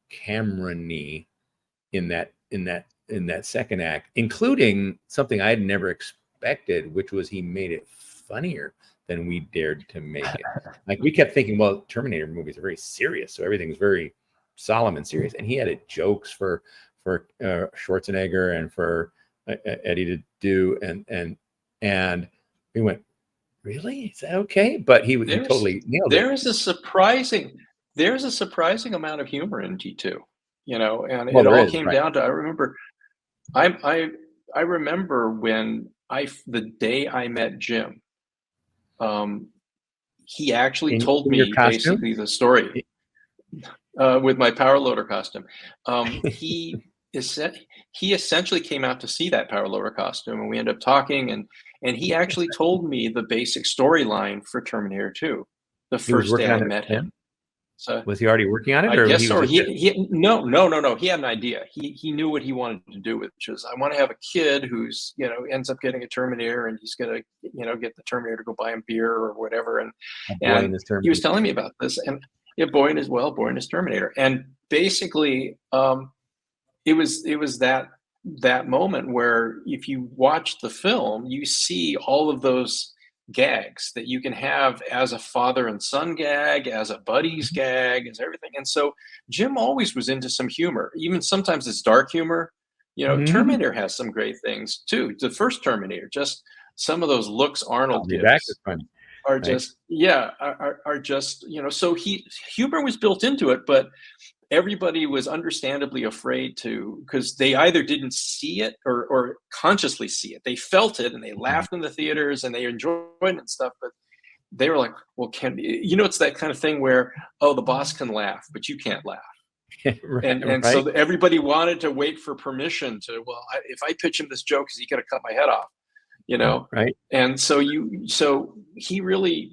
Cameron-y in that second act, including something I had never expected, which was he made it funnier than we dared to make it. Like, we kept thinking, well, Terminator movies are very serious, so everything's very solemn and serious, and he added jokes for Schwarzenegger and for Eddie to do, and we went, really? Is that okay? But he totally nailed it. There's a surprising amount of humor in G2, and it all came down to, I remember when the day I met Jim, he actually told me basically the story with my power loader costume. He essentially came out to see that power loader costume, and we ended up talking, and he actually told me the basic storyline for Terminator 2 the first day I met him. So was he already working on it? I guess so. No. He had an idea. He knew what he wanted to do, which is, I want to have a kid who's ends up getting a Terminator, and he's gonna get the Terminator to go buy him beer or whatever. And he was telling me about this, and boy in his Terminator. And basically, it was that moment where, if you watch the film, you see all of those gags that you can have as a father and son gag, as a buddies gag, as everything. And so Jim always was into some humor, even sometimes it's dark humor. You know, Terminator has some great things too. The first Terminator, just some of those looks I'll Arnold be back is gives funny, are right? just, yeah, are just, you know, so humor was built into it, but everybody was understandably afraid to, because they either didn't see it or consciously see it. They felt it and they laughed in the theaters and they enjoyed it and stuff, but they were like, well, you know, it's that kind of thing where, oh, the boss can laugh, but you can't laugh. And Right. so everybody wanted to wait for permission to, well, if I pitch him this joke, is he going to cut my head off? You know? Right. And so he really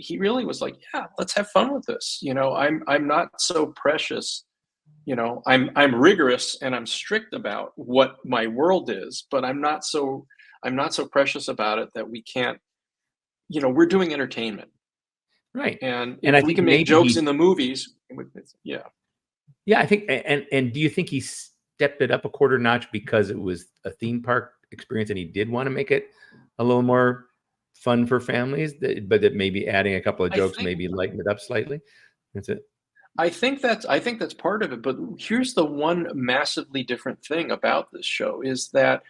was like, yeah, let's have fun with this. You know, I'm not so precious. You know, I'm rigorous and I'm strict about what my world is, but I'm not so precious about it that we can't, you know, we're doing entertainment. Right. And And I if we think can make maybe jokes he, in the movies, yeah. yeah, I think, and do you think he stepped it up a quarter notch because it was a theme park experience and he did want to make it a little more fun for families, but that maybe adding a couple of I jokes think maybe lighten it up slightly? That's it. I think that's part of it. But here's the one massively different thing about this show is that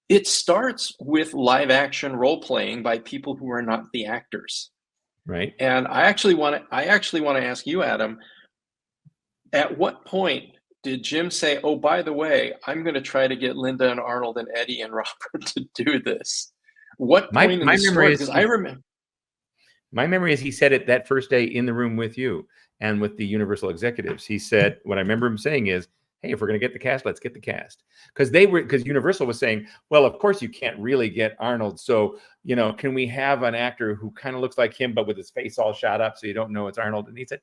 it starts with live action role playing by people who are not the actors. Right. And I actually want to ask you, Adam, at what point did Jim say, "Oh, by the way, I'm going to try to get Linda and Arnold and Eddie and Robert to do this"? What My point in my the memory story? is Because I remember, My memory is he said it that first day in the room with you and with the Universal executives. He said, what I remember him saying is, hey, if we're going to get the cast, let's get the cast. Because Universal was saying, well, of course you can't really get Arnold. So, you know, can we have an actor who kind of looks like him, but with his face all shot up so you don't know it's Arnold? And he said,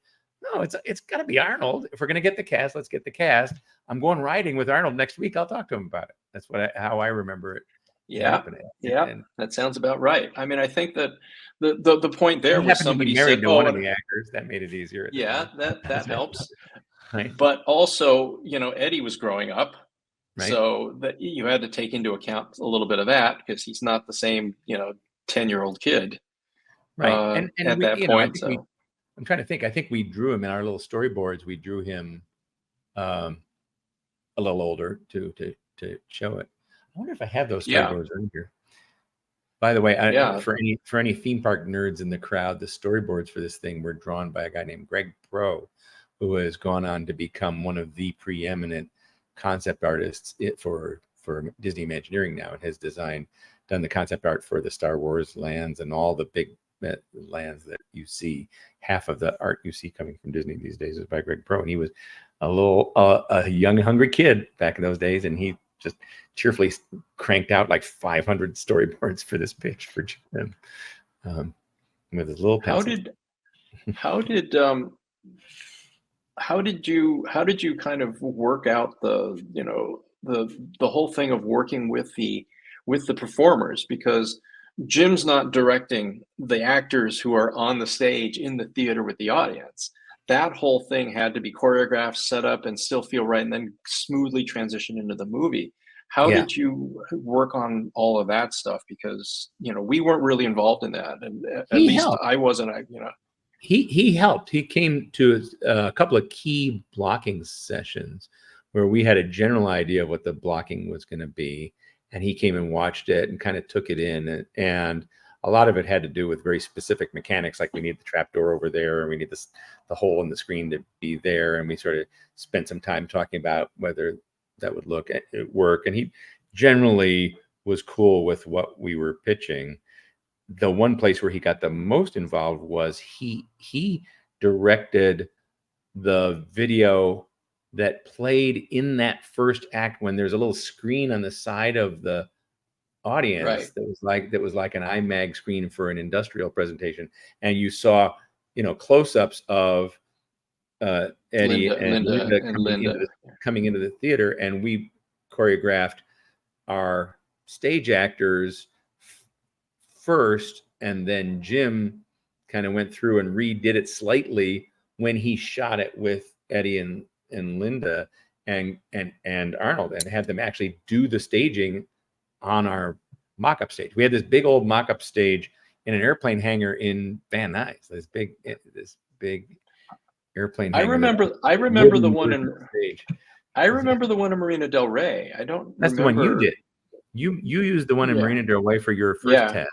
no, it's got to be Arnold. If we're going to get the cast, let's get the cast. I'm going riding with Arnold next week. I'll talk to him about it. That's how I remember it yeah, happening. yeah, And that sounds about right. I mean, I think that the point there he was happened to be somebody married said, to one "Oh, of the actors. That made it easier at the yeah, time. that helps." Right. But also, you know, Eddie was growing up, Right. so that you had to take into account a little bit of that because he's not the same, you know, 10-year-old kid Right. And at we, that you know, I point. think we, So I'm trying to think. I think we drew him in our little storyboards. We drew him um, a little older to show it. I wonder if I have those yeah, storyboards in here. By the way, yeah, for any theme park nerds in the crowd, the storyboards for this thing were drawn by a guy named Greg Pro, who has gone on to become one of the preeminent concept artists for Disney Imagineering now, and has done the concept art for the Star Wars lands and all the big lands that you see. Half of the art you see coming from Disney these days is by Greg Pro, and he was a young hungry kid back in those days, and he just cheerfully cranked out like 500 storyboards for this pitch for Jim, with his little how pencil. how did how did you kind of work out the, you know, the whole thing of working with the performers, because Jim's not directing the actors who are on the stage in the theater with the audience. That whole thing had to be choreographed, set up, and still feel right, and then smoothly transition into the movie. How Yeah, did you work on all of that stuff? Because, you know, we weren't really involved in that, and at he least helped. I wasn't. You know, He helped. He came to a couple of key blocking sessions where we had a general idea of what the blocking was going to be, and he came and watched it and kind of took it in. And a lot of it had to do with very specific mechanics, like we need the trap door over there, and we need the hole in the screen to be there. And we sort of spent some time talking about whether that would work. And he generally was cool with what we were pitching. The one place where he got the most involved was he directed the video that played in that first act when there's a little screen on the side of the audience right? that was like an IMAG screen for an industrial presentation, and you saw, you know, close-ups of Eddie and Linda Linda. coming into the theater, and we choreographed our stage actors first, and then Jim kind of went through and redid it slightly when he shot it with Eddie and Linda and Arnold, and had them actually do the staging on our mock-up stage. We had this big old mock-up stage in an airplane hangar in Van Nuys. This big airplane I hangar. remember the one in Stage. I remember the one in Marina Del Rey. I don't That's the one you remember. did. You used the one in Yeah, Marina Del Rey for your first yeah, test,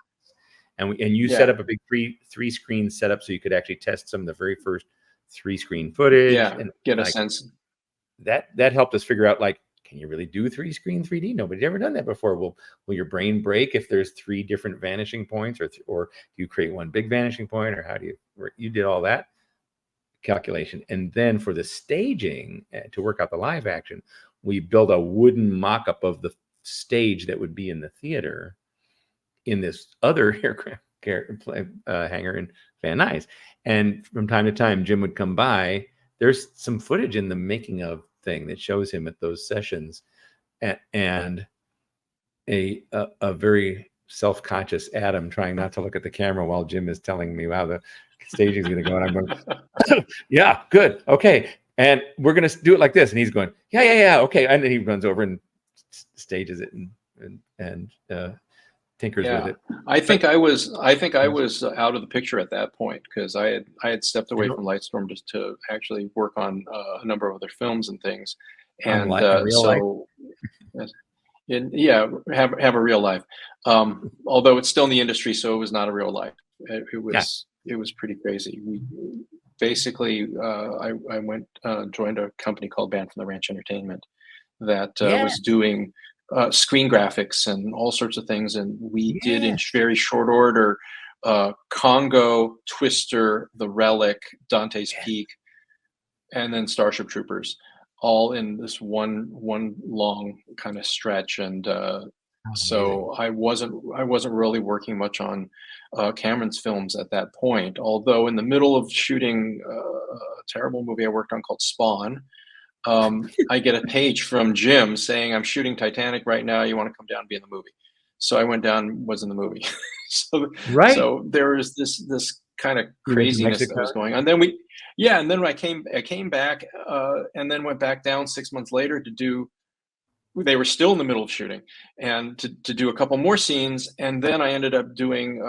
and you set yeah, up a big three screen setup so you could actually test some of the very first 3-screen footage, yeah. and Get a like sense. that helped us figure out, like, can you really do 3-screen 3D? Nobody's ever done that before. Will your brain break if there's 3 different vanishing points, or do you create one big vanishing point, or how do you did all that calculation? And then for the staging, to work out the live action, we built a wooden mock-up of the stage that would be in the theater in this other aircraft hangar in Van Nuys. And from time to time, Jim would come by. There's some footage in the making of thing that shows him at those sessions, and a very self-conscious Adam trying not to look at the camera while Jim is telling me how the staging is going to go. And I'm going, yeah, good, okay, and we're going to do it like this. And he's going, yeah, okay. And then he runs over and stages it and tinkers with Yeah, it. I think I was out of the picture at that point because I had stepped away from Lightstorm just to actually work on a number of other films and things, and In real life. so yeah, have a real life. Although it's still in the industry, so it was not a real life. It was pretty crazy. We basically I went joined a company called Band from the Ranch Entertainment that was doing screen graphics and all sorts of things, and we did in very short order Congo, Twister, The Relic, Dante's Peak, and then Starship Troopers, all in this one long kind of stretch. And so I wasn't really working much on Cameron's films at that point. Although in the middle of shooting a terrible movie I worked on called Spawn, I get a page from Jim saying, "I'm shooting Titanic right now. You want to come down and be in the movie?" So I went down, and was in the movie. So there was this kind of craziness that was going on. Then and then I came back, and then went back down 6 months later to do. They were still in the middle of shooting, and to do a couple more scenes, and then I ended up doing.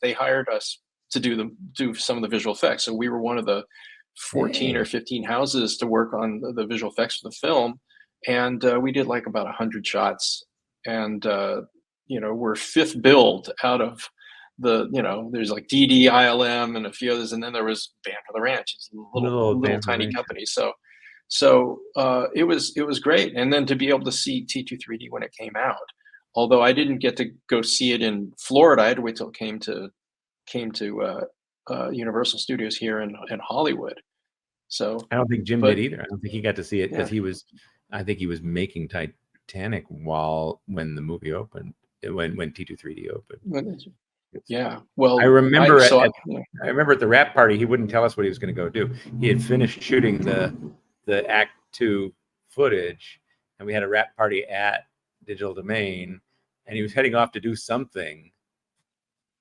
They hired us to do some of the visual effects. So we were one of the 14 or 15 houses to work on the visual effects for the film, and we did like about 100 shots, and we're fifth build out of there's like DD, ILM, and a few others, and then there was Band for the Ranch. It's a little tiny company, so it was great. And then to be able to see T2 3D when it came out, although I didn't get to go see it in Florida, I had to wait till it came to Universal Studios here in Hollywood. So I don't think Jim did either. I don't think he got to see it because I think he was making Titanic when the movie opened, when T2 3D opened. Yeah, well, I remember I remember at the wrap party, he wouldn't tell us what he was going to go do. He had finished shooting the Act 2 footage, and we had a wrap party at Digital Domain, and he was heading off to do something.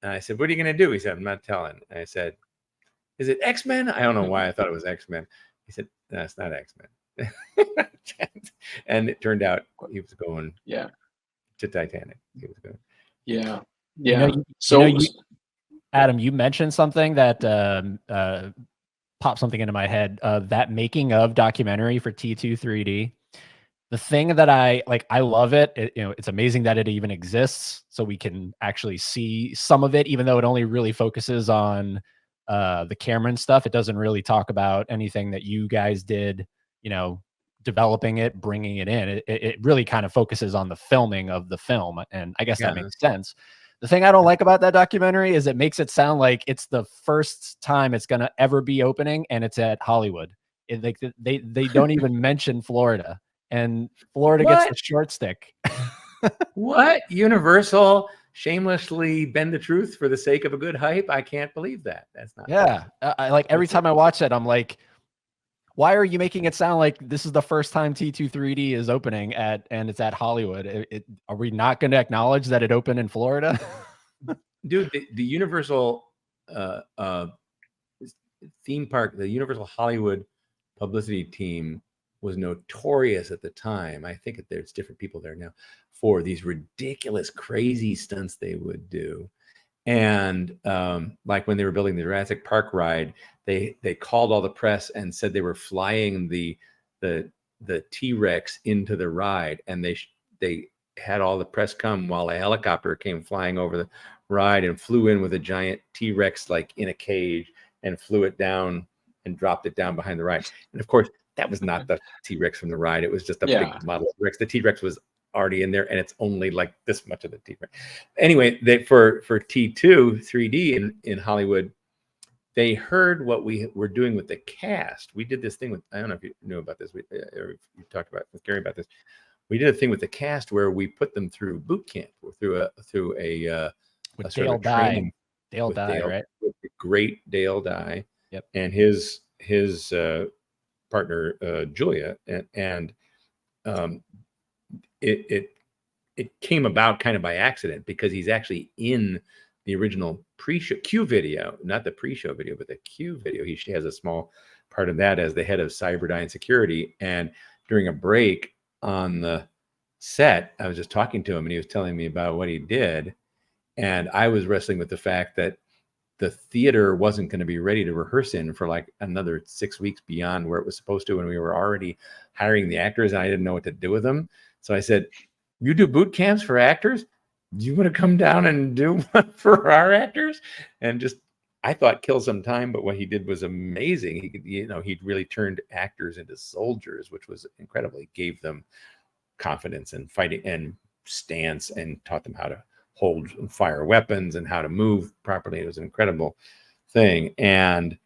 And I said, "What are you going to do?" He said, "I'm not telling." And I said, "Is it X-Men?" I don't know why I thought it was X-Men. He said, "No, it's not X-Men." And it turned out he was going to Titanic. He was going. Yeah. Adam, you mentioned something that popped something into my head. That making of documentary for T2 3D. The thing that I love it. It's amazing that it even exists, so we can actually see some of it, even though it only really focuses on the Cameron stuff. It doesn't really talk about anything that you guys did, developing it, bringing it in. It really kind of focuses on the filming of the film, and I guess that makes sense. The thing I don't like about that documentary is it makes it sound like it's the first time it's gonna ever be opening, and it's at Hollywood. They don't even mention Florida, and Florida gets the short stick. What? Universal shamelessly bend the truth for the sake of a good hype? I can't believe that. That's not. Yeah, I like every time I watch it, I'm like, why are you making it sound like this is the first time T2 3D is opening and it's at Hollywood? Are we not going to acknowledge that it opened in Florida? Dude, the Universal theme park, the Universal Hollywood publicity team was notorious at the time. I think there's different people there now for these ridiculous, crazy stunts they would do. And like when they were building the Jurassic Park ride, they called all the press and said they were flying the the T-Rex into the ride, and they had all the press come while a helicopter came flying over the ride and flew in with a giant T-Rex like in a cage and flew it down and dropped it down behind the ride. And of course, that was not the T-Rex from the ride. It was just a Yeah. big model T-Rex. The T-Rex was already in there, and it's only like this much of the T-Rex. Anyway, for T2 3D in Hollywood, they heard what we were doing with the cast. We did this thing with, I don't know if you knew about this, or if you talked about with Gary about this. We did a thing with the cast where we put them through boot camp, or through a With sort Dale of training Dye. Dale with Dye, Dale, right? with the great Dale Dye, Yep. and his partner Julia, and it came about kind of by accident, because he's actually in the original pre-show Q video, not the pre-show video, but the Q video. She has a small part of that as the head of Cyberdyne Security. And during a break on the set, I was just talking to him, and he was telling me about what he did. And I was wrestling with the fact that the theater wasn't going to be ready to rehearse in for like another 6 weeks beyond where it was supposed to, when we were already hiring the actors, and I didn't know what to do with them. So I said, "You do boot camps for actors? Do you want to come down and do one for our actors?" And just, I thought, kill some time, but what he did was amazing. He could, he really turned actors into soldiers, which was incredible. He gave them confidence and fighting and stance, and taught them how to hold and fire weapons and how to move properly. It was an incredible thing. And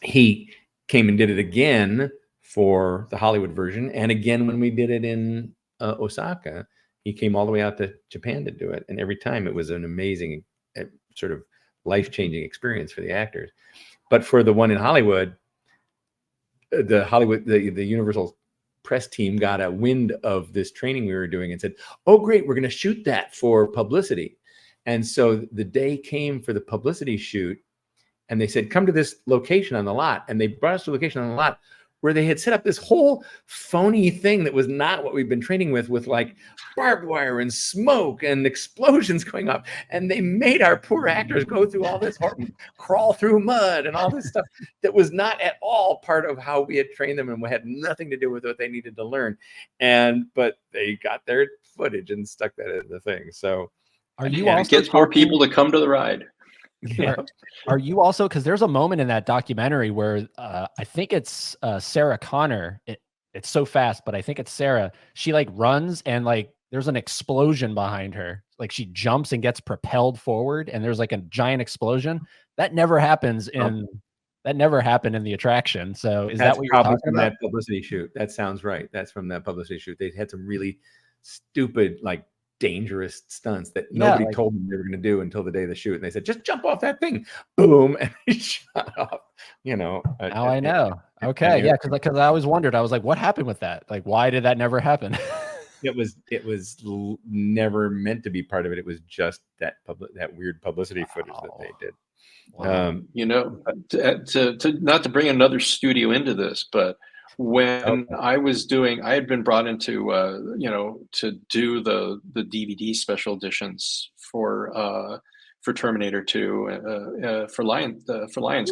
he came and did it again for the Hollywood version, and again when we did it in Osaka. He came all the way out to Japan to do it, and every time it was an amazing, sort of life-changing experience for the actors. But for the one in Hollywood, the Universal press team got a wind of this training we were doing and said, "Oh, great, we're going to shoot that for publicity." And so the day came for the publicity shoot, and they said, "Come to this location on the lot." And they brought us to a location on the lot where they had set up this whole phony thing that was not what we've been training with like barbed wire and smoke and explosions going off. And they made our poor actors go through all this horrible, crawl through mud and all this stuff that was not at all part of how we had trained them, and had nothing to do with what they needed to learn. But they got their footage and stuck that in the thing. So Are you And it also gets more people to come to the ride. yeah. Are you also, because there's a moment in that documentary where I think it's Sarah Connor. It's so fast, but I think it's Sarah. She like runs, and like there's an explosion behind her. Like she jumps and gets propelled forward, and there's like a giant explosion. That never happens in that never happened in the attraction. So is that what you're probably talking from about? that publicity shoot? That sounds right. That's from that publicity shoot. They had some really stupid, like dangerous stunts that nobody told them they were going to do until the day of the shoot. And they said, "Just jump off that thing." Boom. And they shot off, Now I know. Okay. Yeah. Cause I always wondered, I was like, what happened with that? Like, why did that never happen? It was never meant to be part of it. It was just that weird publicity footage that they did. Wow. To not to bring another studio into this, but when I had been brought into to do the DVD special editions for Terminator 2 for Lionsgate.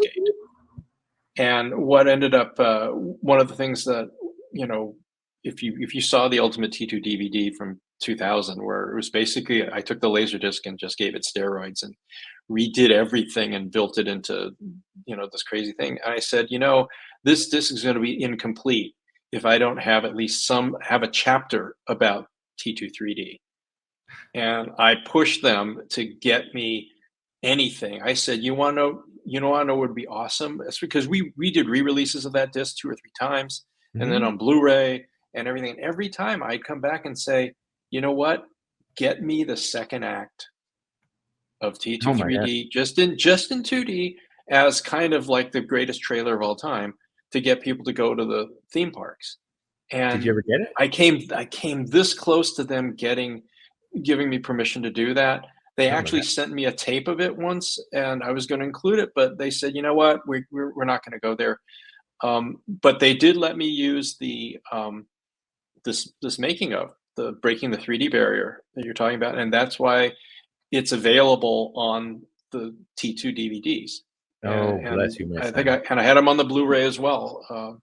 And what ended up one of the things that, if you saw the Ultimate T2 DVD from 2000, where it was basically, I took the Laserdisc and just gave it steroids and redid everything and built it into this crazy thing. And I said, this disc is going to be incomplete if I don't have at least have a chapter about T2 3D. And I pushed them to get me anything. I said, you want to know what would be awesome? It's because we did re-releases of that disc 2 or 3 times, and then on Blu-ray and everything. And every time I'd come back and say, you know what? Get me the second act of T2 3D, just in 2D, as kind of like the greatest trailer of all time, to get people to go to the theme parks. And did you ever get it? I came this close to them giving me permission to do that. They actually sent me a tape of it once, and I was going to include it, but they said, you know what, we're not going to go there. But they did let me use the this making of the breaking the 3D barrier that you're talking about, and that's why it's available on the T2 DVDs. Oh, bless you, my I son. think I had them on the Blu-ray as well.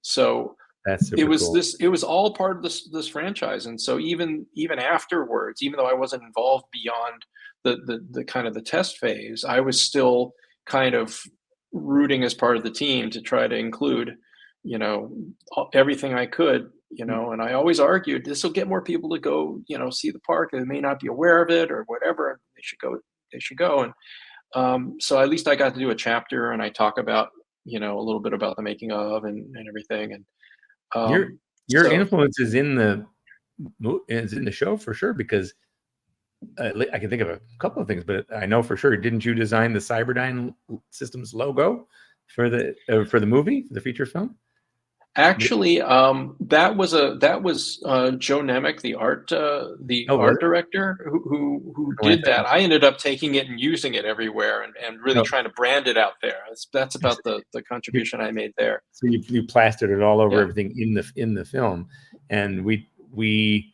So That's super cool. it was all part of this franchise. And so even afterwards, even though I wasn't involved beyond the kind of the test phase, I was still kind of rooting as part of the team to try to include, everything I could, and I always argued this will get more people to go, see the park. They may not be aware of it or whatever. They should go. And so at least I got to do a chapter, and I talk about, a little bit about the making of and everything. And Your so influence is in the show for sure, because I can think of a couple of things, but I know for sure, didn't you design the Cyberdyne Systems logo for the movie, the feature film? actually, that was Joe Nemec, the art director, who did that. I ended up taking it and using it everywhere, and really trying to brand it out there. That's about the contribution I made there. So you plastered it all over Yeah. everything in the film, and we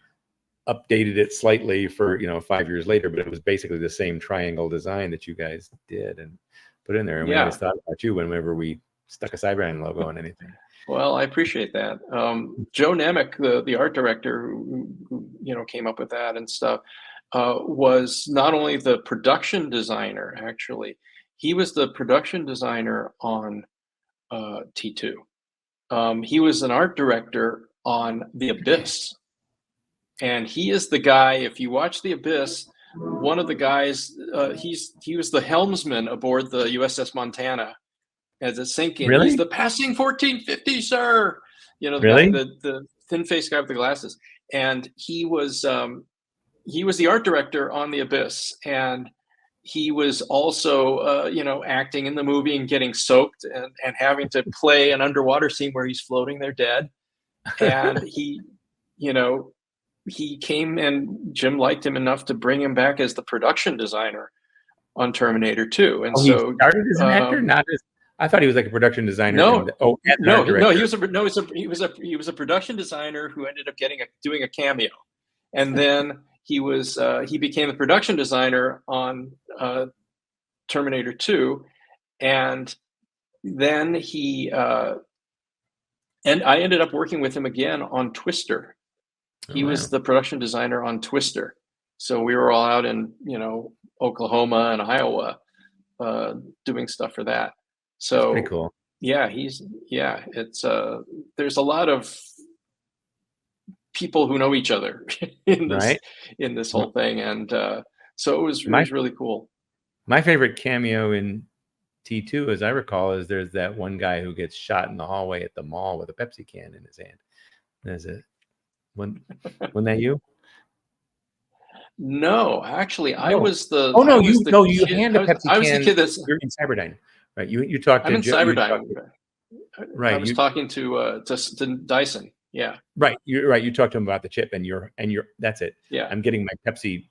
updated it slightly for 5 years later, but it was basically the same triangle design that you guys did and put in there. And we always thought about you whenever we stuck a Cyberdyne logo on anything. Well, I appreciate that. Joe Nemec, the art director who came up with that and stuff, was not only the production designer. Actually, he was the production designer on T2. He was an art director on The Abyss, and he is the guy. If you watch The Abyss, one of the guys, he was the helmsman aboard the USS Montana as it's sinking. Really? He's the passing 1450, sir. The Really? guy, the thin-faced guy with the glasses, and he was the art director on The Abyss, and he was also acting in the movie and getting soaked and having to play an underwater scene where he's floating there dead. And he came, and Jim liked him enough to bring him back as the production designer on Terminator 2. And he started as an actor, not as. I thought he was like a production designer. He was a production designer who ended up doing a cameo, and then he became the production designer on Terminator 2, and then and I ended up working with him again on Twister. He was the production designer on Twister. So we were all out in, Oklahoma and Iowa, doing stuff for that. So that's pretty cool. Yeah, it's there's a lot of people who know each other in this whole thing. And so it was really cool. My favorite cameo in T2, as I recall, is there's that one guy who gets shot in the hallway at the mall with a Pepsi can in his hand. There's a Wasn't that you? No, actually, I was the. You hand a Pepsi can. I was the kid that's. You're in Cyberdyne, right? You talked to. I'm in Cyberdyne. Right. I was talking to Dyson. Yeah. Right. You're right. You talked to him about the chip, and you're. That's it. Yeah. I'm getting my Pepsi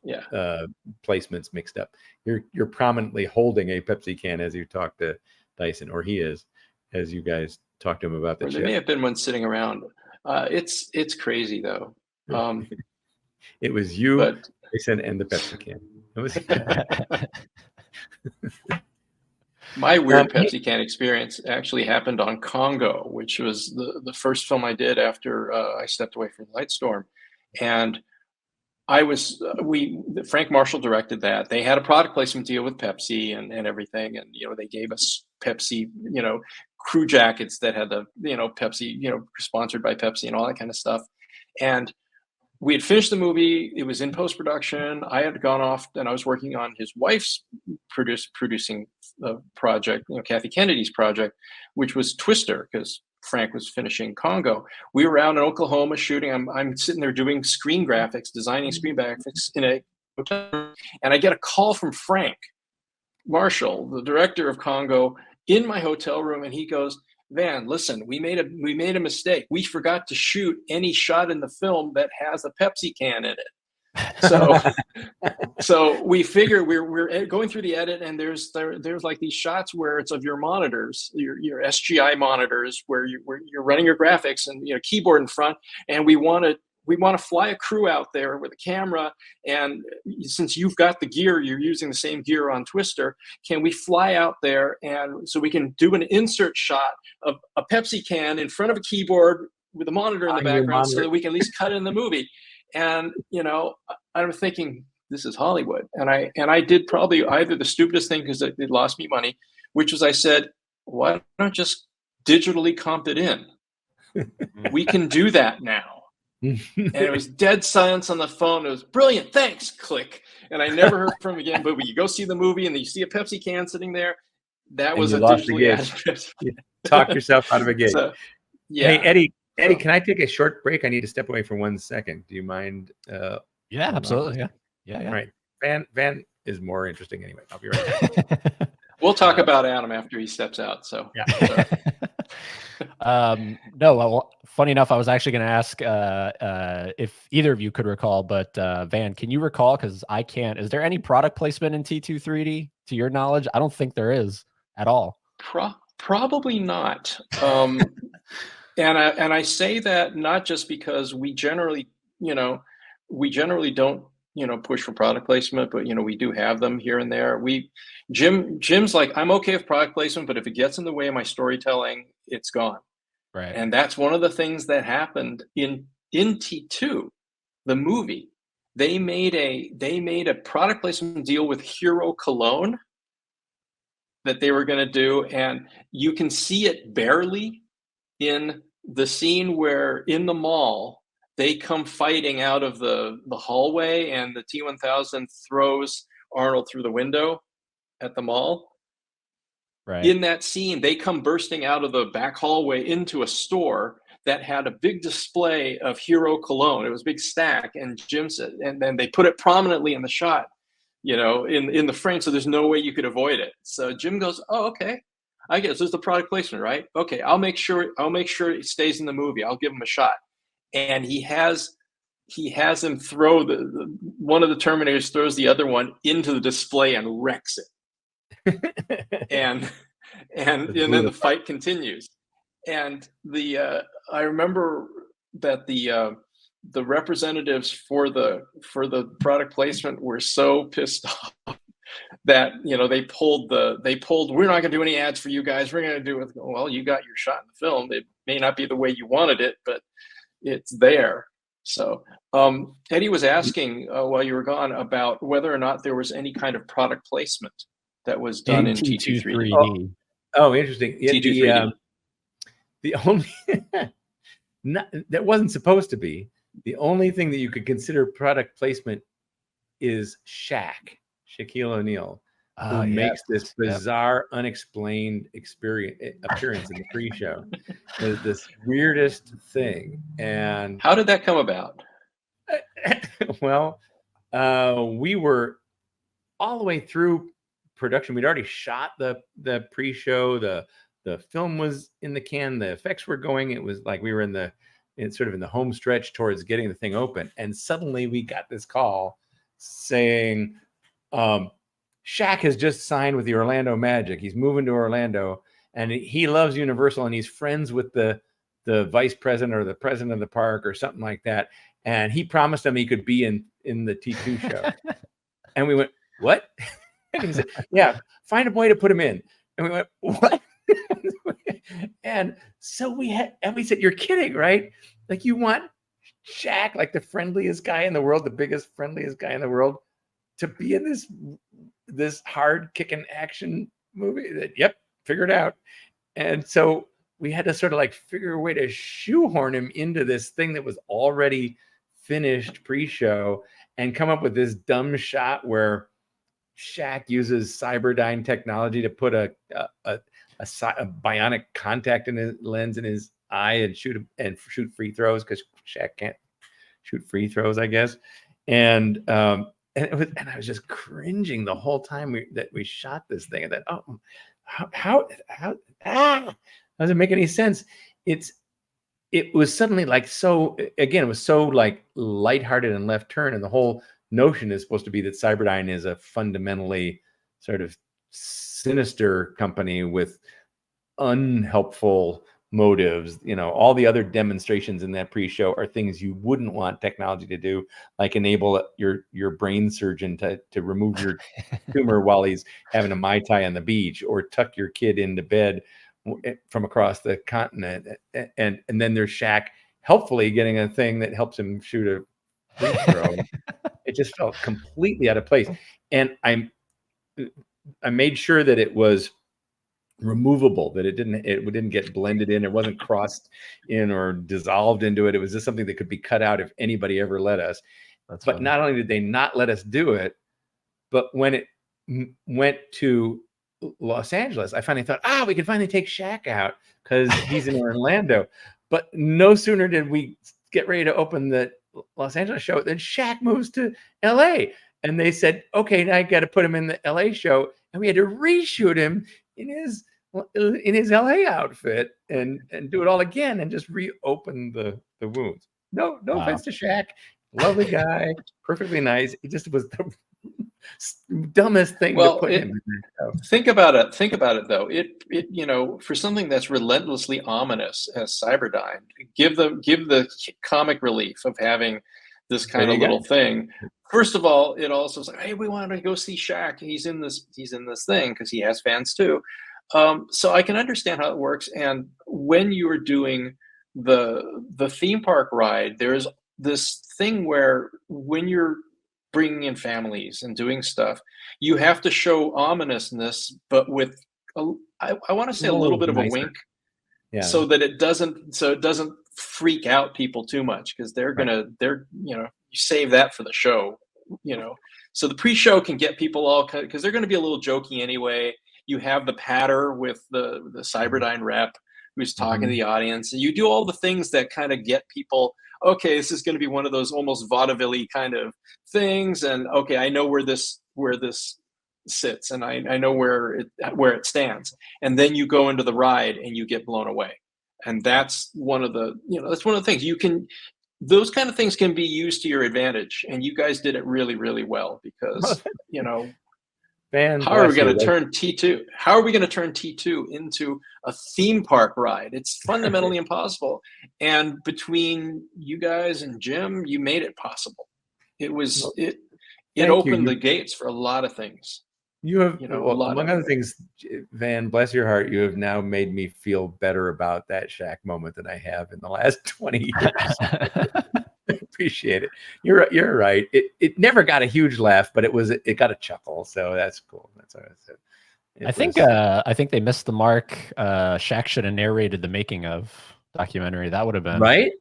placements mixed up. You're prominently holding a Pepsi can as you talk to Dyson, or he is, as you guys talk to him about the chip. There may have been one sitting around. It's crazy though. It was you, Dyson, and the Pepsi can. It was. My weird Pepsi can experience actually happened on Congo, which was the first film I did after I stepped away from Lightstorm. And Frank Marshall directed that. They had a product placement deal with Pepsi and everything. And, they gave us Pepsi, crew jackets that had the, Pepsi, sponsored by Pepsi and all that kind of stuff. And we had finished the movie. It was in post-production. I had gone off and I was working on his wife's producing project, Kathy Kennedy's project, which was Twister, because Frank was finishing Congo. We were out in Oklahoma shooting. I'm sitting there doing screen graphics, designing screen graphics in a hotel, and I get a call from Frank Marshall, the director of Congo, in my hotel room, and he goes, "Van, listen, we made a mistake. We forgot to shoot any shot in the film that has a Pepsi can in it." So we figure we're going through the edit, and there's like these shots where it's of your monitors, your SGI monitors, where you're running your graphics and keyboard in front, and we want to we want to fly a crew out there with a camera, and since you've got the gear, you're using the same gear on Twister, can we fly out there and so we can do an insert shot of a Pepsi can in front of a keyboard with a monitor in the background so that we can at least cut in the movie. And I'm thinking, this is Hollywood. And I did probably either the stupidest thing, because it lost me money, which was I said, why don't just digitally comp it in? We can do that now. And it was dead silence on the phone. It was brilliant. Thanks. Click. And I never heard from him again. But when you go see the movie and you see a Pepsi can sitting there, that was a digitally added. Talk yourself out of a gig. So, yeah. Hey, Eddie, can I take a short break? I need to step away for 1 second. Do you mind? Yeah, absolutely. Yeah. All right. Van is more interesting anyway. I'll be right back. We'll talk about Adam after he steps out. So yeah. No, well, funny enough, I was actually going to ask if either of you could recall, but Van, can you recall? Because I can't. Is there any product placement in T2 3D to your knowledge? I don't think there is at all. Probably not. And I say that not just because we generally don't push for product placement, but we do have them here and there. Jim's like, I'm okay with product placement, but if it gets in the way of my storytelling, it's gone. Right. And that's one of the things that happened in T2, the movie. They made a product placement deal with Hero Cologne that they were going to do, and you can see it barely in the scene where in the mall they come fighting out of the hallway, and the T-1000 throws Arnold through the window at the mall. Right. In that scene, they come bursting out of the back hallway into a store that had a big display of Hero Cologne. It was a big stack, and Jim said, and then they put it prominently in the shot, in the frame, so there's no way you could avoid it. So Jim goes, "Oh, okay, I guess this is the product placement, right? Okay, I'll make sure it stays in the movie. I'll give him a shot." And he has him throw one of the Terminators throws the other one into the display and wrecks it. and then the fight continues. And I remember that the representatives for the product placement were so pissed off that they pulled we're not going to do any ads for you guys. We're going to do it. Well, you got your shot in the film. It may not be the way you wanted it, but it's there. So Eddie was asking while you were gone about whether or not there was any kind of product placement that was done in T2 3D. Oh, interesting. Yeah, T2 3D. The only that wasn't supposed to be. The only thing that you could consider product placement is Shaquille O'Neal, who makes this bizarre, unexplained appearance in the pre-show. There's this weirdest thing. And how did that come about? Well, we were all the way through production. We'd already shot the pre-show. The film was in the can. The effects were going. It was like we were in the home stretch towards getting the thing open. And suddenly we got this call saying, Shaq has just signed with the Orlando Magic. He's moving to Orlando, and he loves Universal, and he's friends with the vice president or the president of the park or something like that. And he promised him he could be in the T2 show. And we went, what? And he said, yeah, find a way to put him in. And we went, what? And so we said, you're kidding, right? Like, you want Shaq, like the friendliest guy in the world, the biggest, friendliest guy in the world, to be in this hard kicking action movie? Yep, figure it out. And so we had to sort of like figure a way to shoehorn him into this thing that was already finished pre-show and come up with this dumb shot where Shaq uses Cyberdyne technology to put a bionic contact in his lens in his eye and shoot free throws, because Shaq can't shoot free throws, I guess. And I was just cringing the whole time that we shot this thing. And then, how does it make any sense? It was suddenly like, so again, it was so like lighthearted and left turn, and the whole notion is supposed to be that Cyberdyne is a fundamentally sort of sinister company with unhelpful motives. You know, all the other demonstrations in that pre-show are things you wouldn't want technology to do, like enable your brain surgeon to remove your tumor while he's having a Mai Tai on the beach, or tuck your kid into bed from across the continent. And then there's Shaq helpfully getting a thing that helps him shoot a free throw. It just felt completely out of place. And I made sure that it was removable, that it didn't get blended in, it wasn't crossed in or dissolved into it. It was just something that could be cut out if anybody ever let us. That's but funny. Not only did they not let us do it, but when it went to Los Angeles, I finally thought, we can finally take Shaq out because he's in Orlando. But no sooner did we get ready to open the Los Angeles show than Shaq moves to LA. And they said, okay, now I got to put him in the LA show. And we had to reshoot him in his LA outfit and do it all again and just reopen the wounds. No offense to Shaq. Lovely guy, perfectly nice. It just was the dumbest thing to put him in. Think about it though. It you know, for something that's relentlessly ominous as Cyberdyne, give the comic relief of having this kind of little thing. First of all, it also is like, hey, we want to go see Shaq. He's in this thing because he has fans too. So I can understand how it works. And when you are doing the theme park ride, there's this thing where when you're bringing in families and doing stuff, you have to show ominousness, but with I want to say a little bit of a wink, so that it doesn't freak out people too much, because they're you know, you save that for the show, you know. So the pre-show can get people all, because they're going to be a little jokey anyway. You have the patter with the Cyberdyne rep who's talking to the audience, and you do all the things that kind of get people, okay, this is going to be one of those almost vaudeville-y kind of things, and okay, I know where this sits, and I know where it stands, and then you go into the ride and you get blown away. And that's one of the things you can, those kind of things can be used to your advantage, and you guys did it really, really well, because you know, how are we going to turn T2? How are we going to turn T2 into a theme park ride? It's fundamentally impossible. And between you guys and Jim, you made it possible. It was it opened the gates for a lot of things. You have, among other things, Van, bless your heart, you have now made me feel better about that Shaq moment than I have in the last 20 years. I appreciate it. You're right. It never got a huge laugh, but it got a chuckle, so that's cool. That's what I said. I think they missed the mark. Shaq should have narrated the making of documentary. That would have been right.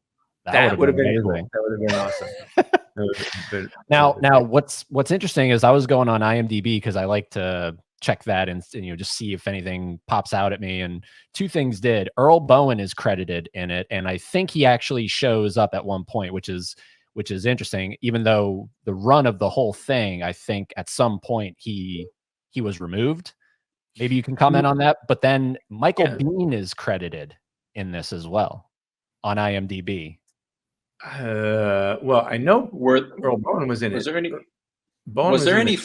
That would have been amazing. Cool. That would have been awesome. Now, what's interesting is I was going on IMDb because I like to check that and just see if anything pops out at me. And two things did. Earl Bowen is credited in it, and I think he actually shows up at one point, which is interesting. Even though the run of the whole thing, I think at some point he was removed. Maybe you can comment on that. But then Michael Biehn is credited in this as well on IMDb. Well, I know Earl Bowen was in it. Was there any?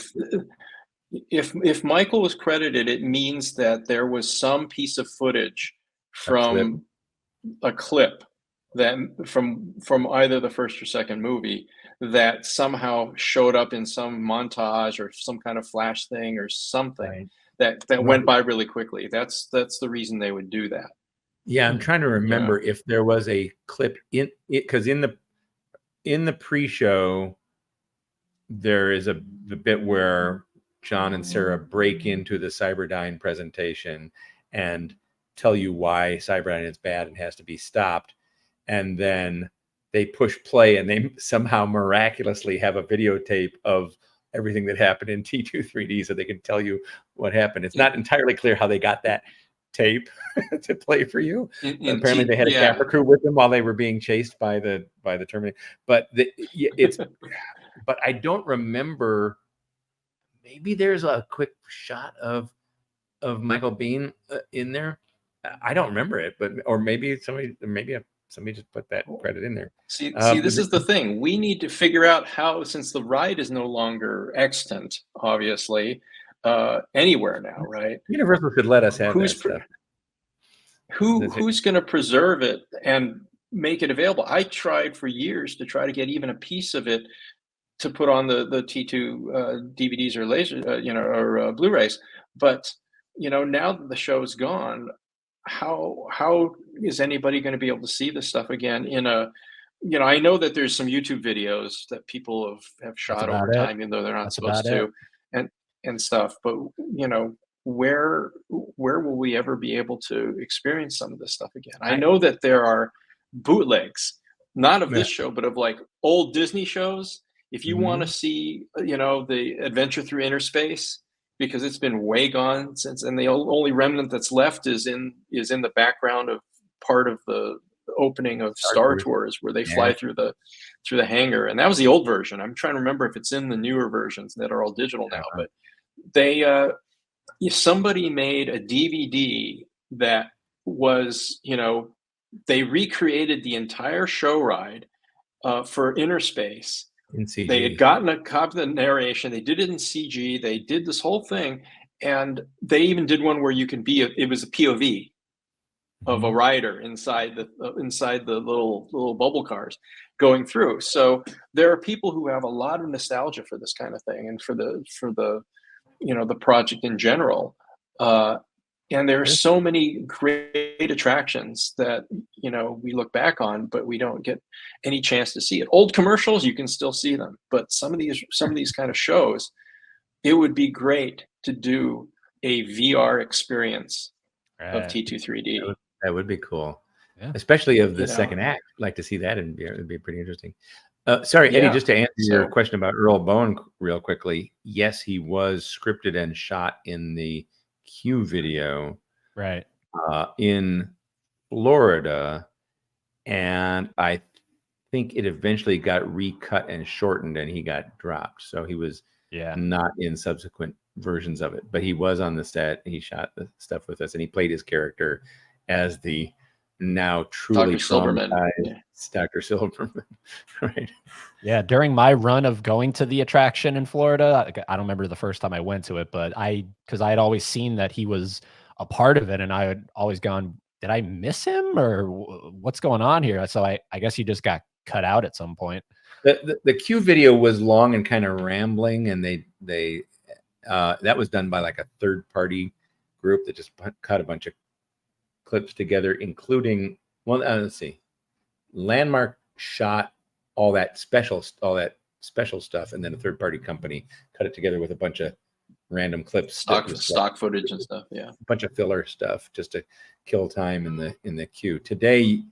If Michael was credited, it means that there was some piece of footage from a clip that from either the first or second movie that somehow showed up in some montage or some kind of flash thing or something that went by really quickly. That's the reason they would do that. Yeah, I'm trying to remember if there was a clip in it, because in the pre-show there is the bit where John and Sarah break into the Cyberdyne presentation and tell you why Cyberdyne is bad and has to be stopped, and then they push play and they somehow miraculously have a videotape of everything that happened in T2 3D, so they can tell you what happened. It's not entirely clear how they got that tape to play for you. Apparently they had a camera crew with them while they were being chased by the Terminator. But but I don't remember. Maybe there's a quick shot of Michael Biehn in there. I don't remember it, or maybe somebody just put that credit in there. See, this is the thing. We need to figure out how, since the ride is no longer extant, obviously, anywhere now, right? Universal could let us have that stuff. who's going to preserve it and make it available? I tried for years to try to get even a piece of it to put on the T2 DVDs or laser, or Blu-rays. But now that the show is gone, how is anybody going to be able to see this stuff again in a I know that there's some YouTube videos that people have That's shot about over it. time, even though they're not That's supposed about it. to, and stuff. But where will we ever be able to experience some of this stuff again? I know that there are bootlegs, not of Yeah. this show, but of like old Disney shows. If you want to Mhm. see, the Adventure Through Inner Space, because it's been way gone since, and the only remnant that's left is in the background of part of the opening of Star Tours, where they fly Yeah. through the hangar, and that was the old version. I'm trying to remember if it's in the newer versions that are all digital now, but they if somebody made a DVD that was, they recreated the entire show ride for Inner Space. In They had CG. gotten a copy of the narration. They did it in CG. They did this whole thing, and they even did one where you can it was a POV of a rider inside the little bubble cars going through. So there are people who have a lot of nostalgia for this kind of thing, and for the the project in general. And there are so many great attractions that we look back on, but we don't get any chance to see it. Old commercials, you can still see them, but some of these kind of shows, it would be great to do a VR experience of Right. T2 3D. That would be cool, Yeah. especially of the You know. second act. I'd like to see that in VR. It'd be pretty interesting. Sorry, Eddie, Yeah. just to answer your So- question about Earl Bowen real quickly. Yes, he was scripted and shot in the Q video Right. in Florida, and I think it eventually got recut and shortened, and he got dropped. So he was Yeah. not in subsequent versions of it, but he was on the set. He shot the stuff with us, and he played his character as the now truly Dr. Silverman. traumatized Yeah. Dr. Silverman. Right. Yeah, during my run of going to the attraction in Florida, I don't remember the first time I went to it, but because I had always seen that he was a part of it, and I had always gone, did I miss him, or what's going on here? So I guess he just got cut out at some point. The Q video was long and kind of rambling, and they that was done by like a third party group that just cut a bunch of clips together, including let's see, Landmark shot all that special stuff, and then a third party company cut it together with a bunch of random clips, Stock footage and stuff. Yeah. a bunch of filler stuff just to kill time in the queue. Today,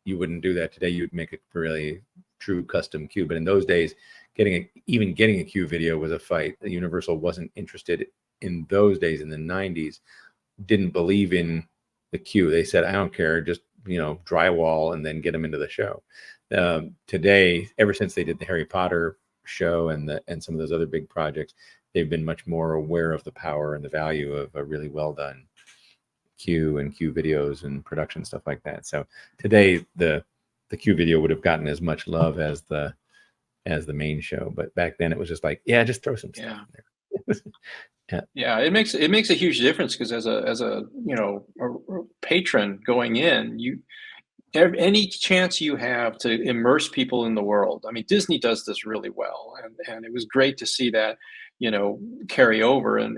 you wouldn't do that. Today, you'd make a really true custom queue. But in those days, getting a queue video was a fight. Universal wasn't interested in those days. In the 90s, didn't believe in the queue. They said, I don't care, just drywall and then get them into the show. Today, ever since they did the Harry Potter show and some of those other big projects, they've been much more aware of the power and the value of a really well done queue and queue videos and production stuff like that. So today, the queue video would have gotten as much love as the main show, but back then it was just like, yeah, just throw some stuff in there. Yeah, it makes a huge difference, because as a patron going in, any chance you have to immerse people in the world. I mean, Disney does this really well, and it was great to see that carry over and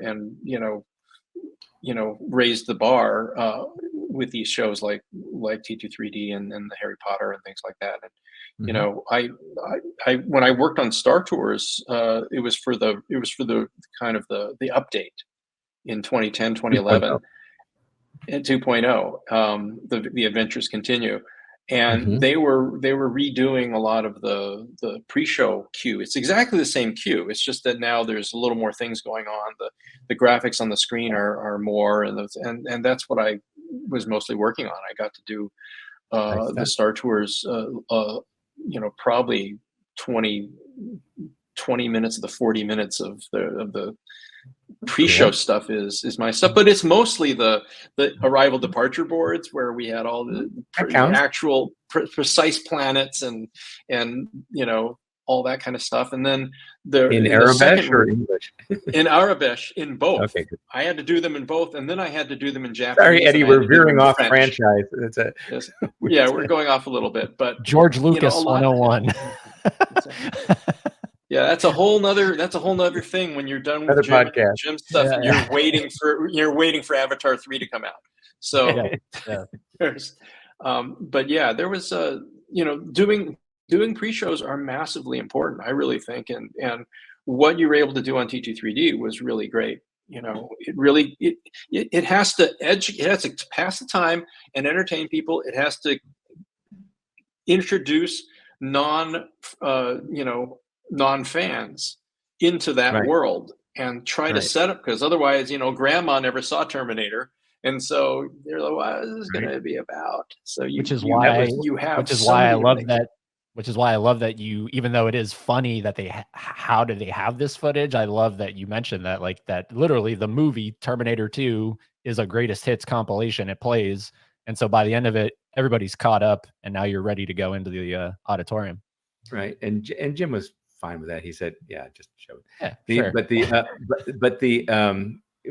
raise the bar with these shows like T2 3D and the Harry Potter and things like that. And I when I worked on Star Tours, it was for the kind of the update in 2010, 2011, and 2.0. The Adventures Continue, and they were redoing a lot of the pre-show queue. It's exactly the same queue. It's just that now there's a little more things going on. The graphics on the screen are more, and that's what I was mostly working on. I got to do the Star Tours, probably 20 minutes of the 40 minutes of the pre-show stuff is my stuff, but it's mostly the arrival departure boards, where we had all the actual precise planets and all that kind of stuff. And then In the Arabic second or English? in Arabic, in both. Okay, good. I had to do them in both, and then I had to do them in Japanese. Sorry, Eddie, and I had we're to do them veering in off French. franchise. That's a Yes. Yeah, we're going off a little bit, but George Lucas a lot. 101. Yeah, that's a whole nother thing when you're done with Another Jim podcast. stuff, Yeah, and yeah. you're waiting for Avatar 3 to come out. So Yeah, yeah. there's but yeah, there was doing pre-shows are massively important, I really think, and what you were able to do on T23D was really great. It has to it has to pass the time and entertain people. It has to introduce non-fans into that Right. world and try to Right. set up, because otherwise, grandma never saw Terminator, and so they're like, what is this Right. going to be about? So Which is you have why I somebody to love make that. Which is why I love that you, even though it is funny that how do they have this footage? I love that you mentioned that, like, that literally the movie Terminator 2 is a greatest hits compilation. It plays. And so by the end of it, everybody's caught up and now you're ready to go into the auditorium. Right. And Jim was fine with that. He said, yeah, just show it. Yeah, Sure. But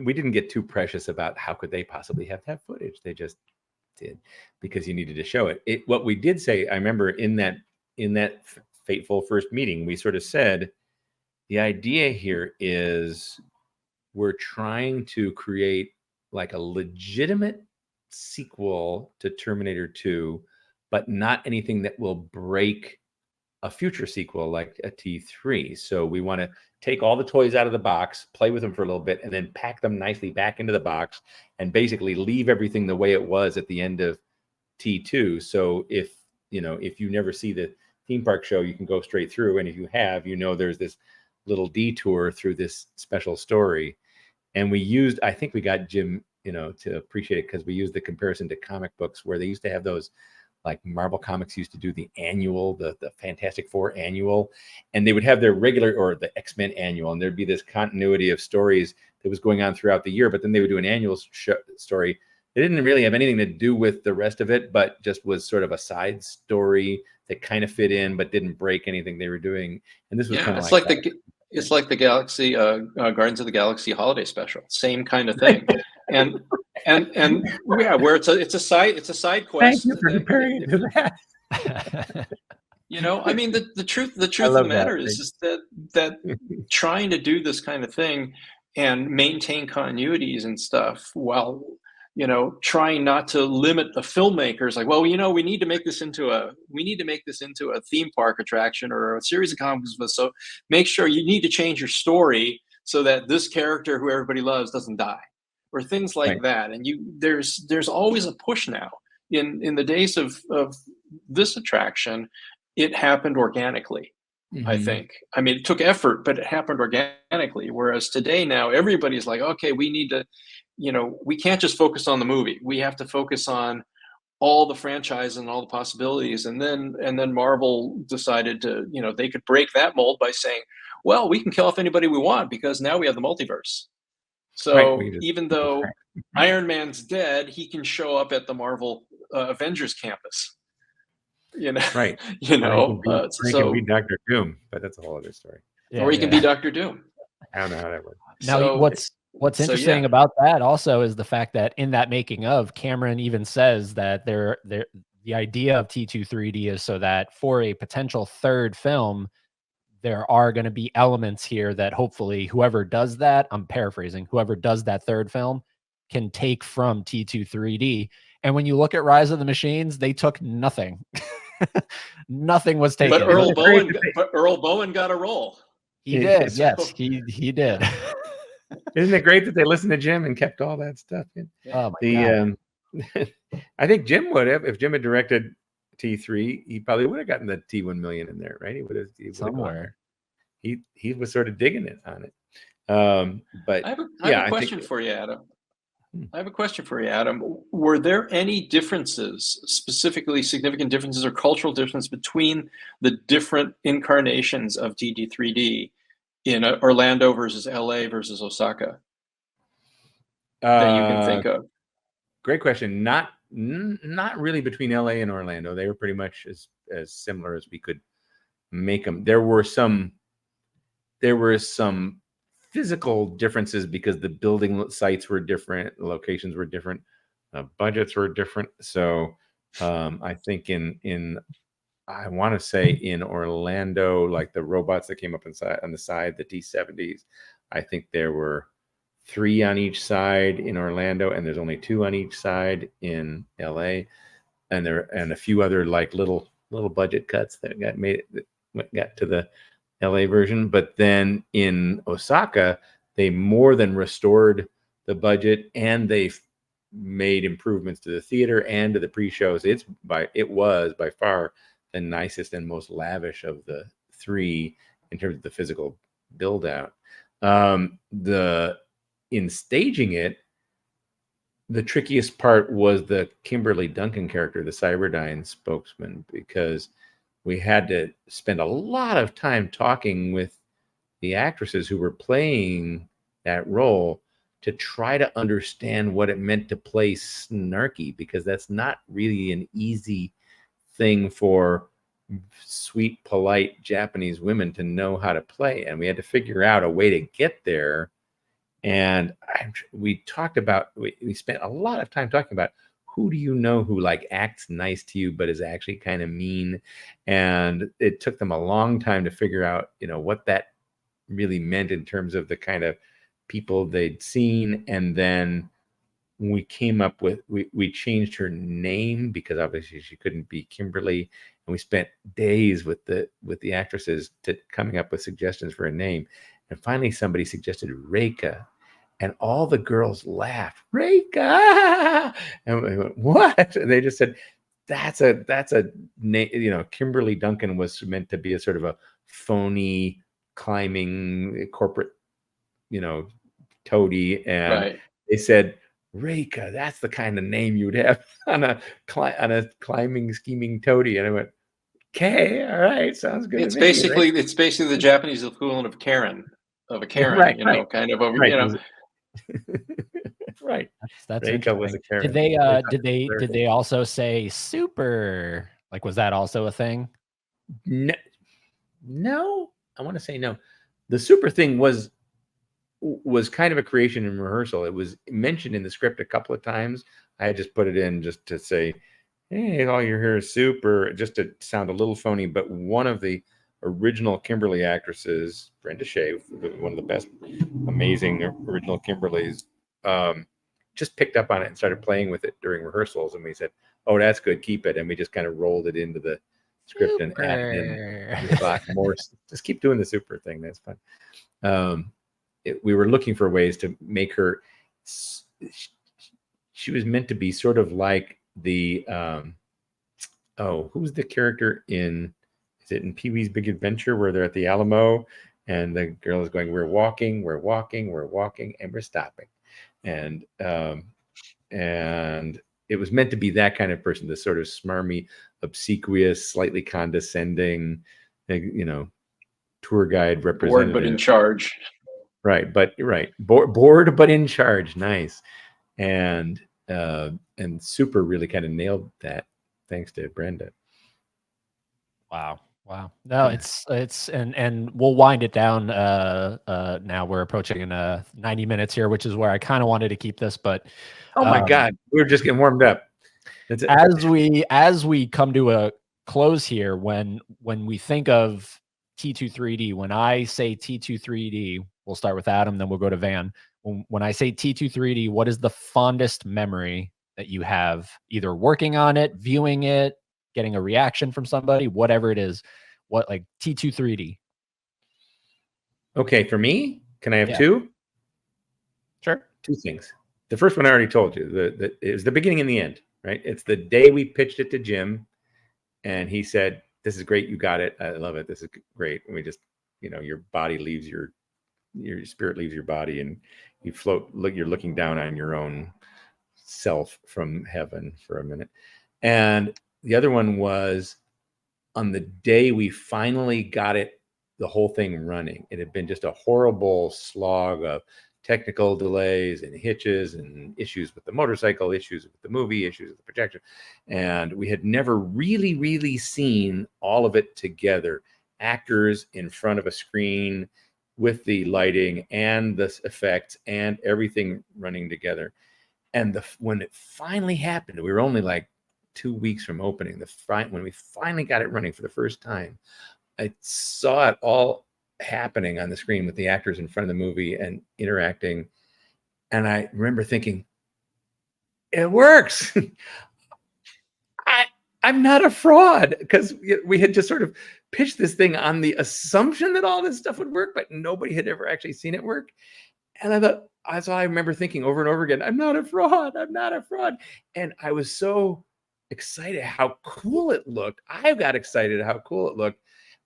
We didn't get too precious about how could they possibly have that footage. They just did, because you needed to show it. What we did say, I remember in that fateful first meeting, we sort of said, the idea here is we're trying to create like a legitimate sequel to Terminator 2, but not anything that will break a future sequel like a T3. So we want to take all the toys out of the box, play with them for a little bit, and then pack them nicely back into the box and basically leave everything the way it was at the end of T2. So if you never see the theme park show, you can go straight through. And if you have, there's this little detour through this special story. And I think we got Jim, to appreciate it, because we used the comparison to comic books, where they used to have those, like Marvel Comics used to do the annual, the Fantastic Four annual, and they would have their regular, or the X-Men annual, and there'd be this continuity of stories that was going on throughout the year, but then they would do an annual story. It didn't really have anything to do with the rest of it, but just was sort of a side story that kind of fit in, but didn't break anything they were doing. And this was kind of it's like the Galaxy Guardians of the Galaxy holiday special, same kind of thing. and yeah, where it's a side quest. Thank you for comparing it to that. I mean, the truth of the matter is that trying to do this kind of thing and maintain continuities and stuff while trying not to limit the filmmakers, like, well, we need to make this into a theme park attraction or a series of comics, so make sure you need to change your story so that this character who everybody loves doesn't die, or things like that. And there's always a push now. In the days of this attraction, it happened organically. Mm-hmm. I think. I mean, it took effort, but it happened organically. Whereas today, now everybody's like, okay, we need to, we can't just focus on the movie. We have to focus on all the franchise and all the possibilities. And then Marvel decided to, they could break that mold by saying, well, we can kill off anybody we want because now we have the multiverse. So even though Iron Man's dead, he can show up at the Marvel Avengers campus. Right. He can be Dr. Doom, but that's a whole other story. Yeah, or he can be Dr. Doom. I don't know how that works. Now, what's interesting about that also is the fact that in that making of, Cameron even says that the idea of T23D is so that for a potential third film, there are going to be elements here that hopefully whoever does that, I'm paraphrasing, whoever does that third film can take from T23D. And when you look at Rise of the Machines, they took nothing. Nothing was taken. But Earl Bowen got a role. He did. So. Yes, he did. Isn't it great that they listened to Jim and kept all that stuff in? Oh my God. I think Jim would have, if Jim had directed T3, he probably would have gotten the T1 million in there, right? He would have somewhere. He was sort of digging it on it. But I have a question for you, Adam. Were there any differences, specifically significant differences or cultural differences between the different incarnations of T3D in Orlando versus LA versus Osaka that you can think of? Great question. Not really between LA and Orlando. They were pretty much as similar as we could make them. There were some physical differences because the building sites were different, locations were different, budgets were different. So I think I want to say in Orlando, like the robots that came up inside on the side, the T-70s, I think there were 3 on each side in Orlando, and there's only 2 on each side in LA, and a few other like little budget cuts that got to the LA version. But then in Osaka, they more than restored the budget, and they made improvements to the theater and to the pre-shows. It was by far the nicest and most lavish of the 3 in terms of the physical build out. In staging it, the trickiest part was the Kimberly Duncan character, the Cyberdyne spokesman, because we had to spend a lot of time talking with the actresses who were playing that role to try to understand what it meant to play snarky, because that's not really an easy thing for sweet, polite Japanese women to know how to play. And we had to figure out a way to get there. And we spent a lot of time talking about who do you know who like acts nice to you but is actually kind of mean. And it took them a long time to figure out, what that really meant in terms of the kind of people they'd seen. And then we came up with, we changed her name because obviously she couldn't be Kimberly, and we spent days with the actresses coming up with suggestions for a name. And finally somebody suggested Reika, and all the girls laughed. Reika! And we went, what? And they just said, that's a name. Kimberly Duncan was meant to be a sort of a phony climbing corporate, toady. And Right. they said, Reika, that's the kind of name you'd have on a climbing scheming toady. And I went, okay, all right, sounds good It's to me. basically the Japanese equivalent of Karen, Right, kind of over, right. Right. That's Reika was interesting. a Karen. Did they also say super? Like, was that also a thing? No, I want to say no. The super thing was kind of a creation in rehearsal. It was mentioned in the script a couple of times. I had just put it in just to say, hey, all you hear is super, just to sound a little phony. But one of the original Kimberly actresses, Brenda Shea, one of the best, amazing original Kimberlys, just picked up on it and started playing with it during rehearsals. And we said, oh, that's good, keep it. And we just kind of rolled it into the script and thought more, just keep doing the super thing. That's fun. We were looking for ways to make her, she was meant to be sort of like the, who's the character is it in Pee-wee's Big Adventure where they're at the Alamo and the girl is going, we're walking, and we're stopping. And it was meant to be that kind of person, this sort of smarmy, obsequious, slightly condescending, tour guide representative. Bored but in charge. Right, bored but in charge. Nice. And super really kind of nailed that, thanks to Brenda. Wow. No, it's and we'll wind it down. Now we're approaching 90 minutes here, which is where I kind of wanted to keep this, but oh my God, we were just getting warmed up. That's it. As we come to a close here, when we think of T2 3D, when I say T2 3D, we'll start with Adam, then we'll go to Van. When I say T2 3D, what is the fondest memory that you have, either working on it, viewing it, getting a reaction from somebody, whatever it is? What, like T2 3D? Okay, for me, can I have two? Sure. Two things. The first one I already told you. It was the beginning and the end, right? It's the day we pitched it to Jim, and he said, "This is great. You got it. I love it. This is great." And we just, your body leaves your spirit leaves your body, and you float. You're looking down on your own self from heaven for a minute. And the other one was on the day we finally got it, the whole thing running. It had been just a horrible slog of technical delays and hitches and issues with the motorcycle, issues with the movie, issues with the projection. And we had never really, really seen all of it together. actors in front of a screen with the lighting and the effects and everything running together. And when it finally happened, we were only like 2 weeks from opening. When we finally got it running for the first time, I saw it all happening on the screen with the actors in front of the movie and interacting. And I remember thinking, it works. I'm not a fraud, because we had just sort of pitched this thing on the assumption that all this stuff would work, but nobody had ever actually seen it work. And I thought, that's all I remember thinking over and over again. I'm not a fraud. I'm not a fraud. And I was so excited how cool it looked. I got excited how cool it looked.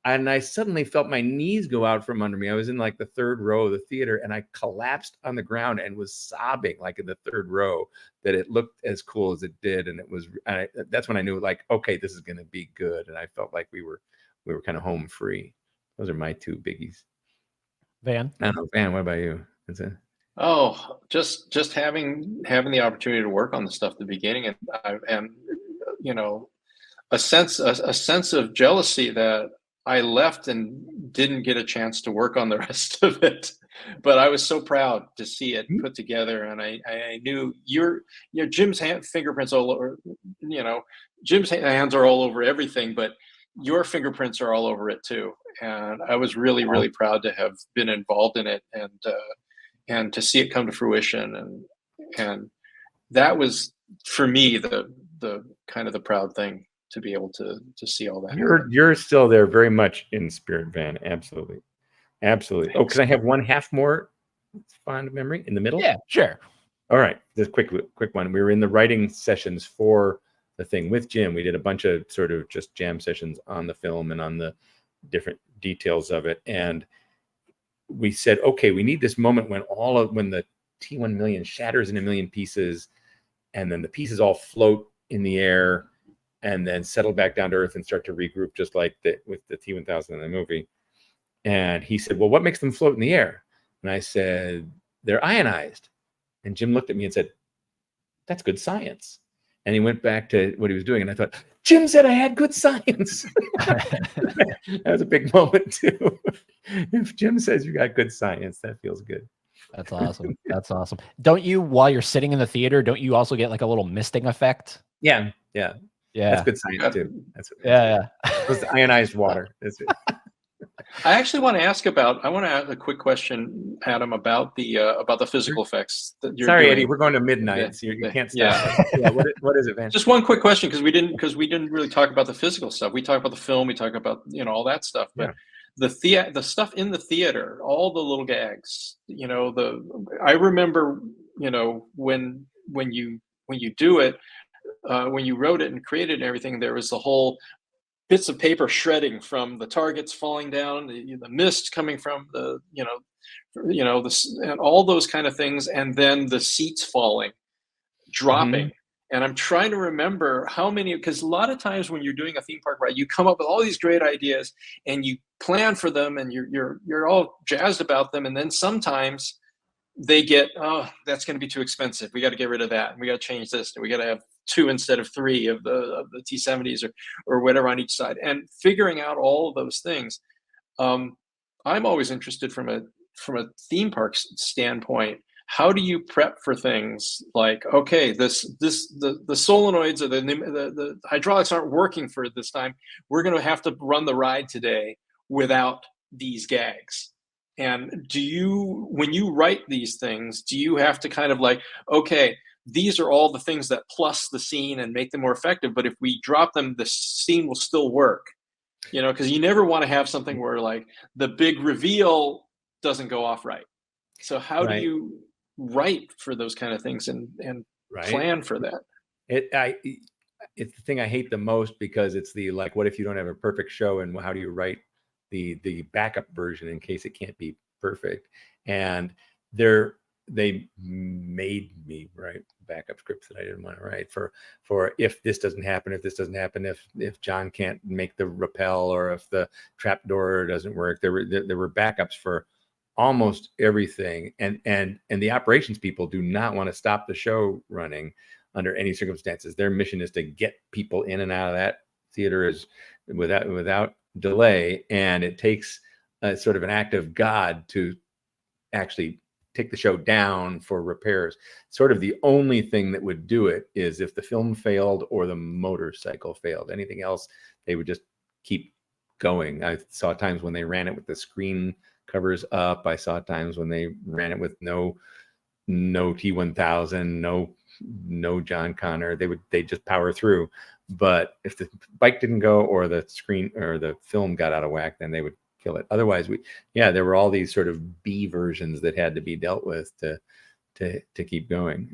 And I suddenly felt my knees go out from under me. I was in like the third row of the theater, and I collapsed on the ground and was sobbing like in the third row that it looked as cool as it did. And that's when I knew, like, okay, this is going to be good. And I felt like we were kind of home free. Those are my two biggies. Van? I don't know, Van, what about you? Oh, just having the opportunity to work on the stuff at the beginning, and you know, a sense of jealousy that I left and didn't get a chance to work on the rest of it. But I was so proud to see it put together, and I knew Jim's fingerprints all over. Jim's hands are all over everything, but your fingerprints are all over it too. And I was really, really proud to have been involved in it, and to see it come to fruition, and that was for me the kind of the proud thing, to be able to see all that. You're still there very much in spirit, Van. Absolutely. Absolutely. Oh, can I have one half more fond memory in the middle? Yeah, sure. All right. Just quick one. We were in the writing sessions for the thing with Jim. We did a bunch of sort of just jam sessions on the film and on the different details of it. And we said, okay, we need this moment when the T1 million shatters in a million pieces, and then the pieces all float in the air and then settle back down to earth and start to regroup, just like with the T1000 in the movie. And he said, well, what makes them float in the air? And I said, they're ionized. And Jim looked at me and said, that's good science. And he went back to what he was doing. And I thought, Jim said I had good science. That was a big moment too. If Jim says you got good science, that feels good. That's awesome. That's awesome. Don't you, while you're sitting in the theater, don't you also get like a little misting effect? Yeah. That's good science too. Yeah. It was ionized water. That's it. I actually want to ask a quick question, Adam, about the physical effects that you're Sorry, doing. Eddie, we're going to midnight, so you can't stop. Yeah. What is it, Van? Just one quick question, because we didn't really talk about the physical stuff. We talked about the film, we talked about all that stuff, but the stuff in the theater, all the little gags, I remember, when you do it, when you wrote it and created and everything, there was the whole bits of paper shredding from the targets falling down, the mist coming from and all those kind of things, and then the seats falling, dropping. Mm-hmm. And I'm trying to remember how many, because a lot of times when you're doing a theme park ride, you come up with all these great ideas and you plan for them and you're all jazzed about them, and then sometimes they get, oh, that's going to be too expensive. We got to get rid of that, and we got to change this, and we got to have 2 instead of 3 of the T70s or whatever on each side. And figuring out all of those things, I'm always interested from a theme park standpoint. How do you prep for things like, okay, the solenoids or the hydraulics aren't working for this time. We're going to have to run the ride today without these gags. And when you write these things, do you have to kind of like, okay, these are all the things that plus the scene and make them more effective, but if we drop them, the scene will still work, because you never want to have something where like the big reveal doesn't go off right. So how do you write for those kind of things and plan for that? It's the thing I hate the most, because it's the, like, what if you don't have a perfect show, and how do you write the backup version in case it can't be perfect? And they made me write backup scripts that I didn't want to write for if this doesn't happen, if John can't make the rappel, or if the trap door doesn't work. There were backups for almost everything, and the operations people do not want to stop the show running under any circumstances. Their mission is to get people in and out of that theater without delay, and it takes sort of an act of God to actually take the show down for repairs. Sort of the only thing that would do it is if the film failed or the motorcycle failed. Anything else, they would just keep going. I saw times when they ran it with the screen covers up. I saw times when they ran it with no T1000, no John Connor. They just power through. But if the bike didn't go or the screen or the film got out of whack, then they would kill it. Otherwise, there were all these sort of B versions that had to be dealt with to keep going.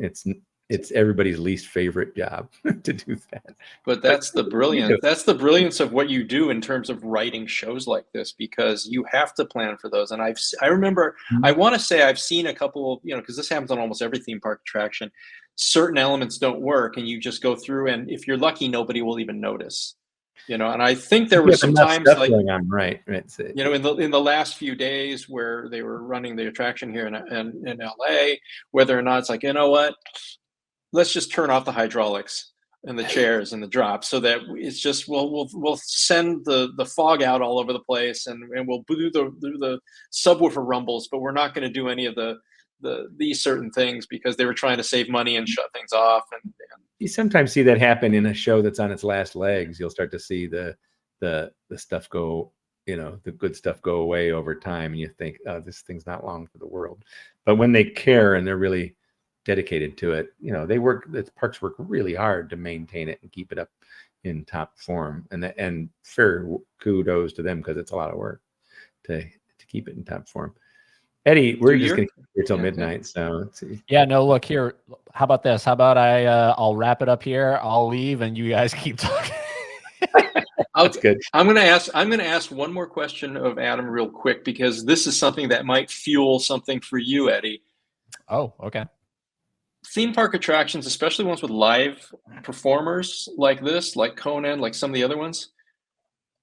It's everybody's least favorite job to do that. But that's the brilliance of what you do in terms of writing shows like this, because you have to plan for those. And I remember, I want to say I've seen a couple, because this happens on almost every theme park attraction. Certain elements don't work, and you just go through, and if you're lucky, nobody will even notice. And I think there were some times like going on, right. in the last few days where they were running the attraction here in LA, whether or not it's like, you know what, let's just turn off the hydraulics and the chairs and the drops, so that it's just we'll send the fog out all over the place, and we'll do the subwoofer rumbles, but we're not going to do any of these certain things because they were trying to save money and shut things off. And you sometimes see that happen in a show that's on its last legs. You'll start to see the stuff go, the good stuff go away over time, and you think, oh, this thing's not long for the world. But when they care and they're really dedicated to it, the parks work really hard to maintain it and keep it up in top form. And fair kudos to them, because it's a lot of work to keep it in top form. Eddie, we're just going to keep here till midnight. So let's see. Yeah, no, look here. How about this? How about I'll wrap it up here. I'll leave and you guys keep talking. That's good. I'm going to ask one more question of Adam real quick, because this is something that might fuel something for you, Eddie. Oh, okay. Theme park attractions, especially ones with live performers like this, like Conan, like some of the other ones,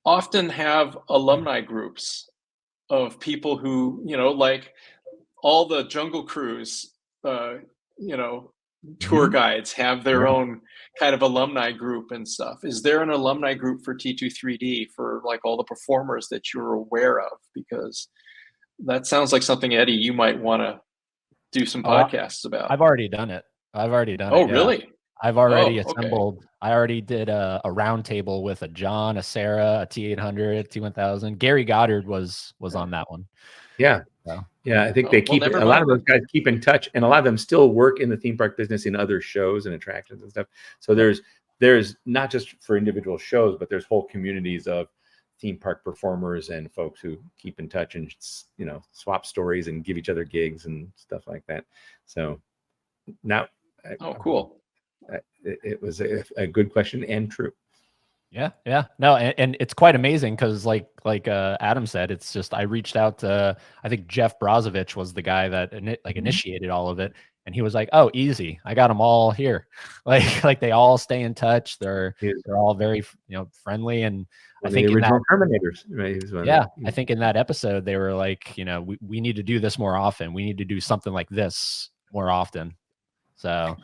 often have alumni groups of people who, like all the Jungle Cruise, tour guides have their own kind of alumni group and stuff. Is there an alumni group for T23D for like all the performers that you're aware of? Because that sounds like something, Eddie, you might want to do some podcasts about. I've already done it. Oh, really? I've already assembled. Okay. I already did a round table with a John, a Sarah, a T800, T1000. Gary Goddard was on that one. Yeah. So. Yeah. I think they keep, a lot of those guys keep in touch, and a lot of them still work in the theme park business in other shows and attractions and stuff. So there's not just for individual shows, but there's whole communities of theme park performers and folks who keep in touch and, swap stories and give each other gigs and stuff like that. So now, cool. It was a good question and true. Yeah. No, and it's quite amazing because like Adam said, it's just, I reached out to, I think Jeff Brozovich was the guy that initiated all of it. And he was like, oh, easy. I got them all here. Like they all stay in touch. They're all very, friendly. And I think the original Terminators, right? Yeah. I think in that episode, they were like, we need to do this more often. We need to do something like this more often. So,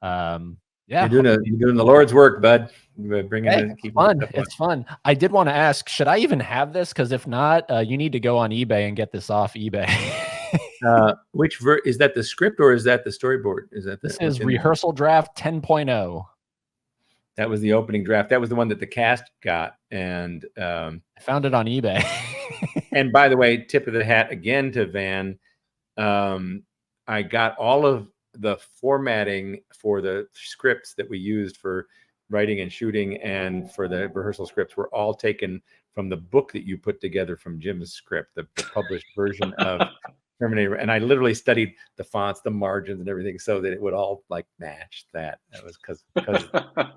yeah, you're doing the Lord's work, bud. It's fun. I did want to ask, should I even have this? Because if not, you need to go on eBay and get this off eBay. Is that the script or is that the storyboard? This is rehearsal draft 10.0. That was the opening draft. That was the one that the cast got, and I found it on eBay. And by the way, tip of the hat again to Van. I got all of the formatting for the scripts that we used for writing and shooting and for the rehearsal scripts were all taken from the book that you put together from Jim's script, the published version of Terminator. And I literally studied the fonts, the margins and everything so that it would all match that. That was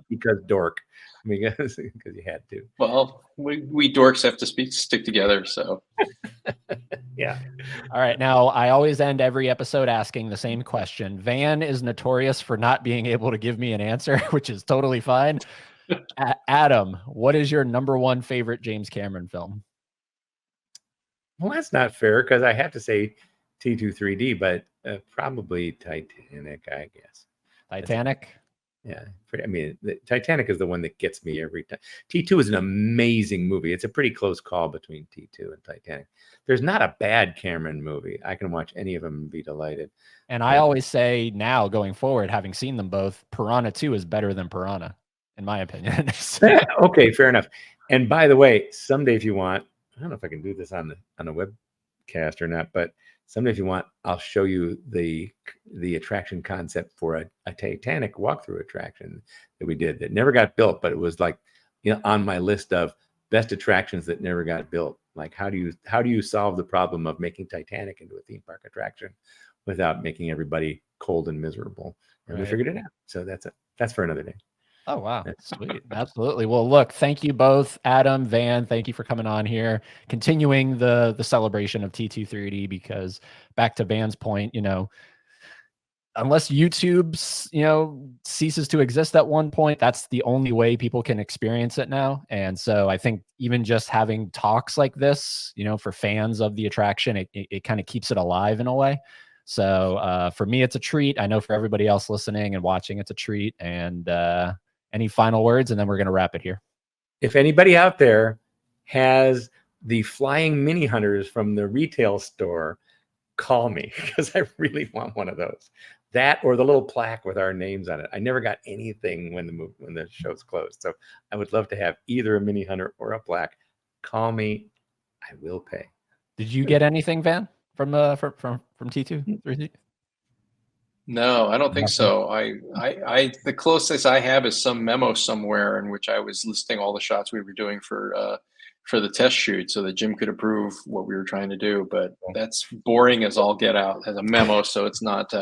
because dork. I mean, because you had to. Well, we dorks have to stick together, so. Yeah. All right. Now, I always end every episode asking the same question. Van is notorious for not being able to give me an answer, which is totally fine. Adam, what is your number one favorite James Cameron film? Well, that's not fair because I have to say T23D, but probably Titanic, I guess. Titanic? Yeah, I mean, the Titanic is the one that gets me every time. T2 is an amazing movie. It's a pretty close call between T2 and Titanic. There's not a bad Cameron movie. I can watch any of them and be delighted. And I always say now, going forward, having seen them both, Piranha 2 is better than Piranha, in my opinion. Okay, fair enough. And by the way, someday if you want, I don't know if I can do this on a webcast or not, but someday if you want, I'll show you the attraction concept for a Titanic walkthrough attraction that we did that never got built, but it was like, on my list of best attractions that never got built. Like, how do you solve the problem of making Titanic into a theme park attraction without making everybody cold and miserable? And we figured it out. So that's for another day. Oh, wow. Sweet. Absolutely. Well, look, thank you both, Adam, Van. Thank you for coming on here, continuing the celebration of T2 3D, because back to Van's point, unless YouTube, ceases to exist at one point, that's the only way people can experience it now. And so I think even just having talks like this, for fans of the attraction, it kind of keeps it alive in a way. So for me, it's a treat. I know for everybody else listening and watching, it's a treat. And any final words, and then we're going to wrap it here. If anybody out there has the flying mini hunters from the retail store, call me, because I really want one of those. That or the little plaque with our names on it. I never got anything when the show's closed. So I would love to have either a mini hunter or a plaque. Call me. I will pay. Did you get anything, Van, from T2? No, I don't think so. I the closest I have is some memo somewhere in which I was listing all the shots we were doing for the test shoot so that Jim could approve what we were trying to do. But that's boring as all get out as a memo, so it's not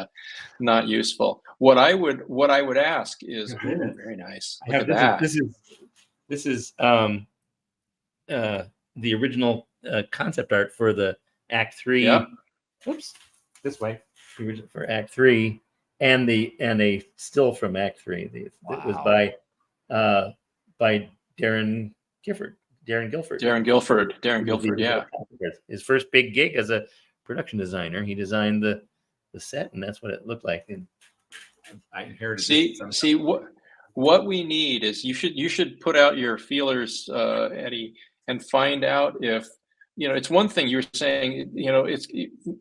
useful. What I would ask is, ooh, very nice. Look at that. This is the original concept art for the Act 3. Yep. Oops, this way. For Act 3, and a still from Act 3. It was by Darren Guilford. Darren Guilford, yeah. His first big gig as a production designer. He designed the set, and that's what it looked like. And I inherited. See what we need is you should put out your feelers, Eddie, and find out if. It's one thing you're saying, it's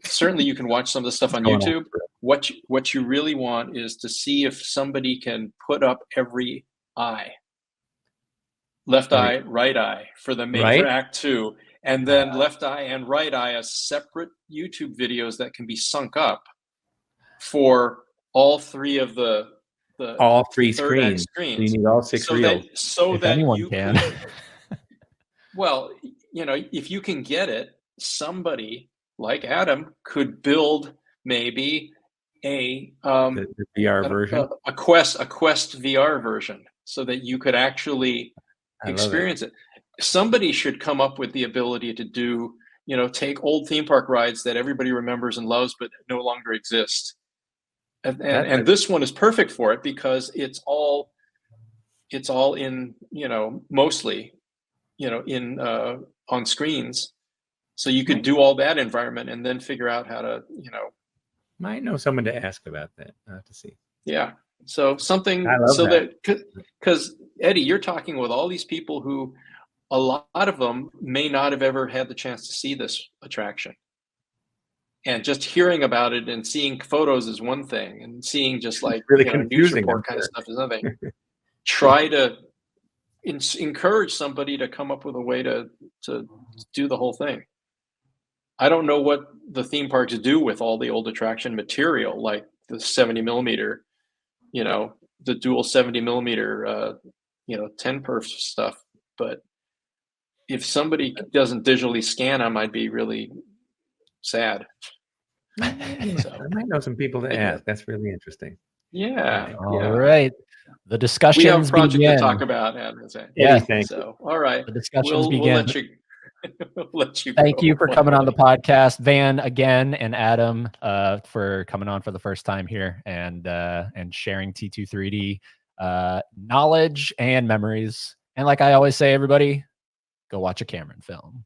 certainly you can watch some of the stuff on YouTube. What you really want is to see if somebody can put up every eye, left eye, right eye for the major Act 2, and then left eye and right eye as separate YouTube videos that can be sunk up for all three of all three screens. You need all six reels. If anyone can. Well, if you can get it, somebody like Adam could build maybe the VR version, a Quest VR version, so that you could actually experience it. Somebody should come up with the ability to do, take old theme park rides that everybody remembers and loves but no longer exist. And this one is perfect for it because it's all in, mostly, on screens, so you could do all that environment and then figure out how to, might know someone to ask about that. I'll have to see. Yeah. So something so that because Eddie, you're talking with all these people who a lot of them may not have ever had the chance to see this attraction. And just hearing about it and seeing photos is one thing, and seeing just like really news report kind of stuff is another thing. Try to encourage somebody to come up with a way to do the whole thing. I don't know what the theme parks do with all the old attraction material, like the 70 millimeter, the dual 70 millimeter, 10 perf stuff. But if somebody doesn't digitally scan them, I'd be really sad. I might know some people to ask. That's really interesting. Yeah. All right. The discussions we have a project begin. to talk about. Yeah. So, all right. The discussions begin. We'll let you Thank you for coming on the podcast, Van, again, and Adam, for coming on for the first time here and sharing T2 3D knowledge and memories. And like I always say, everybody, go watch a Cameron film.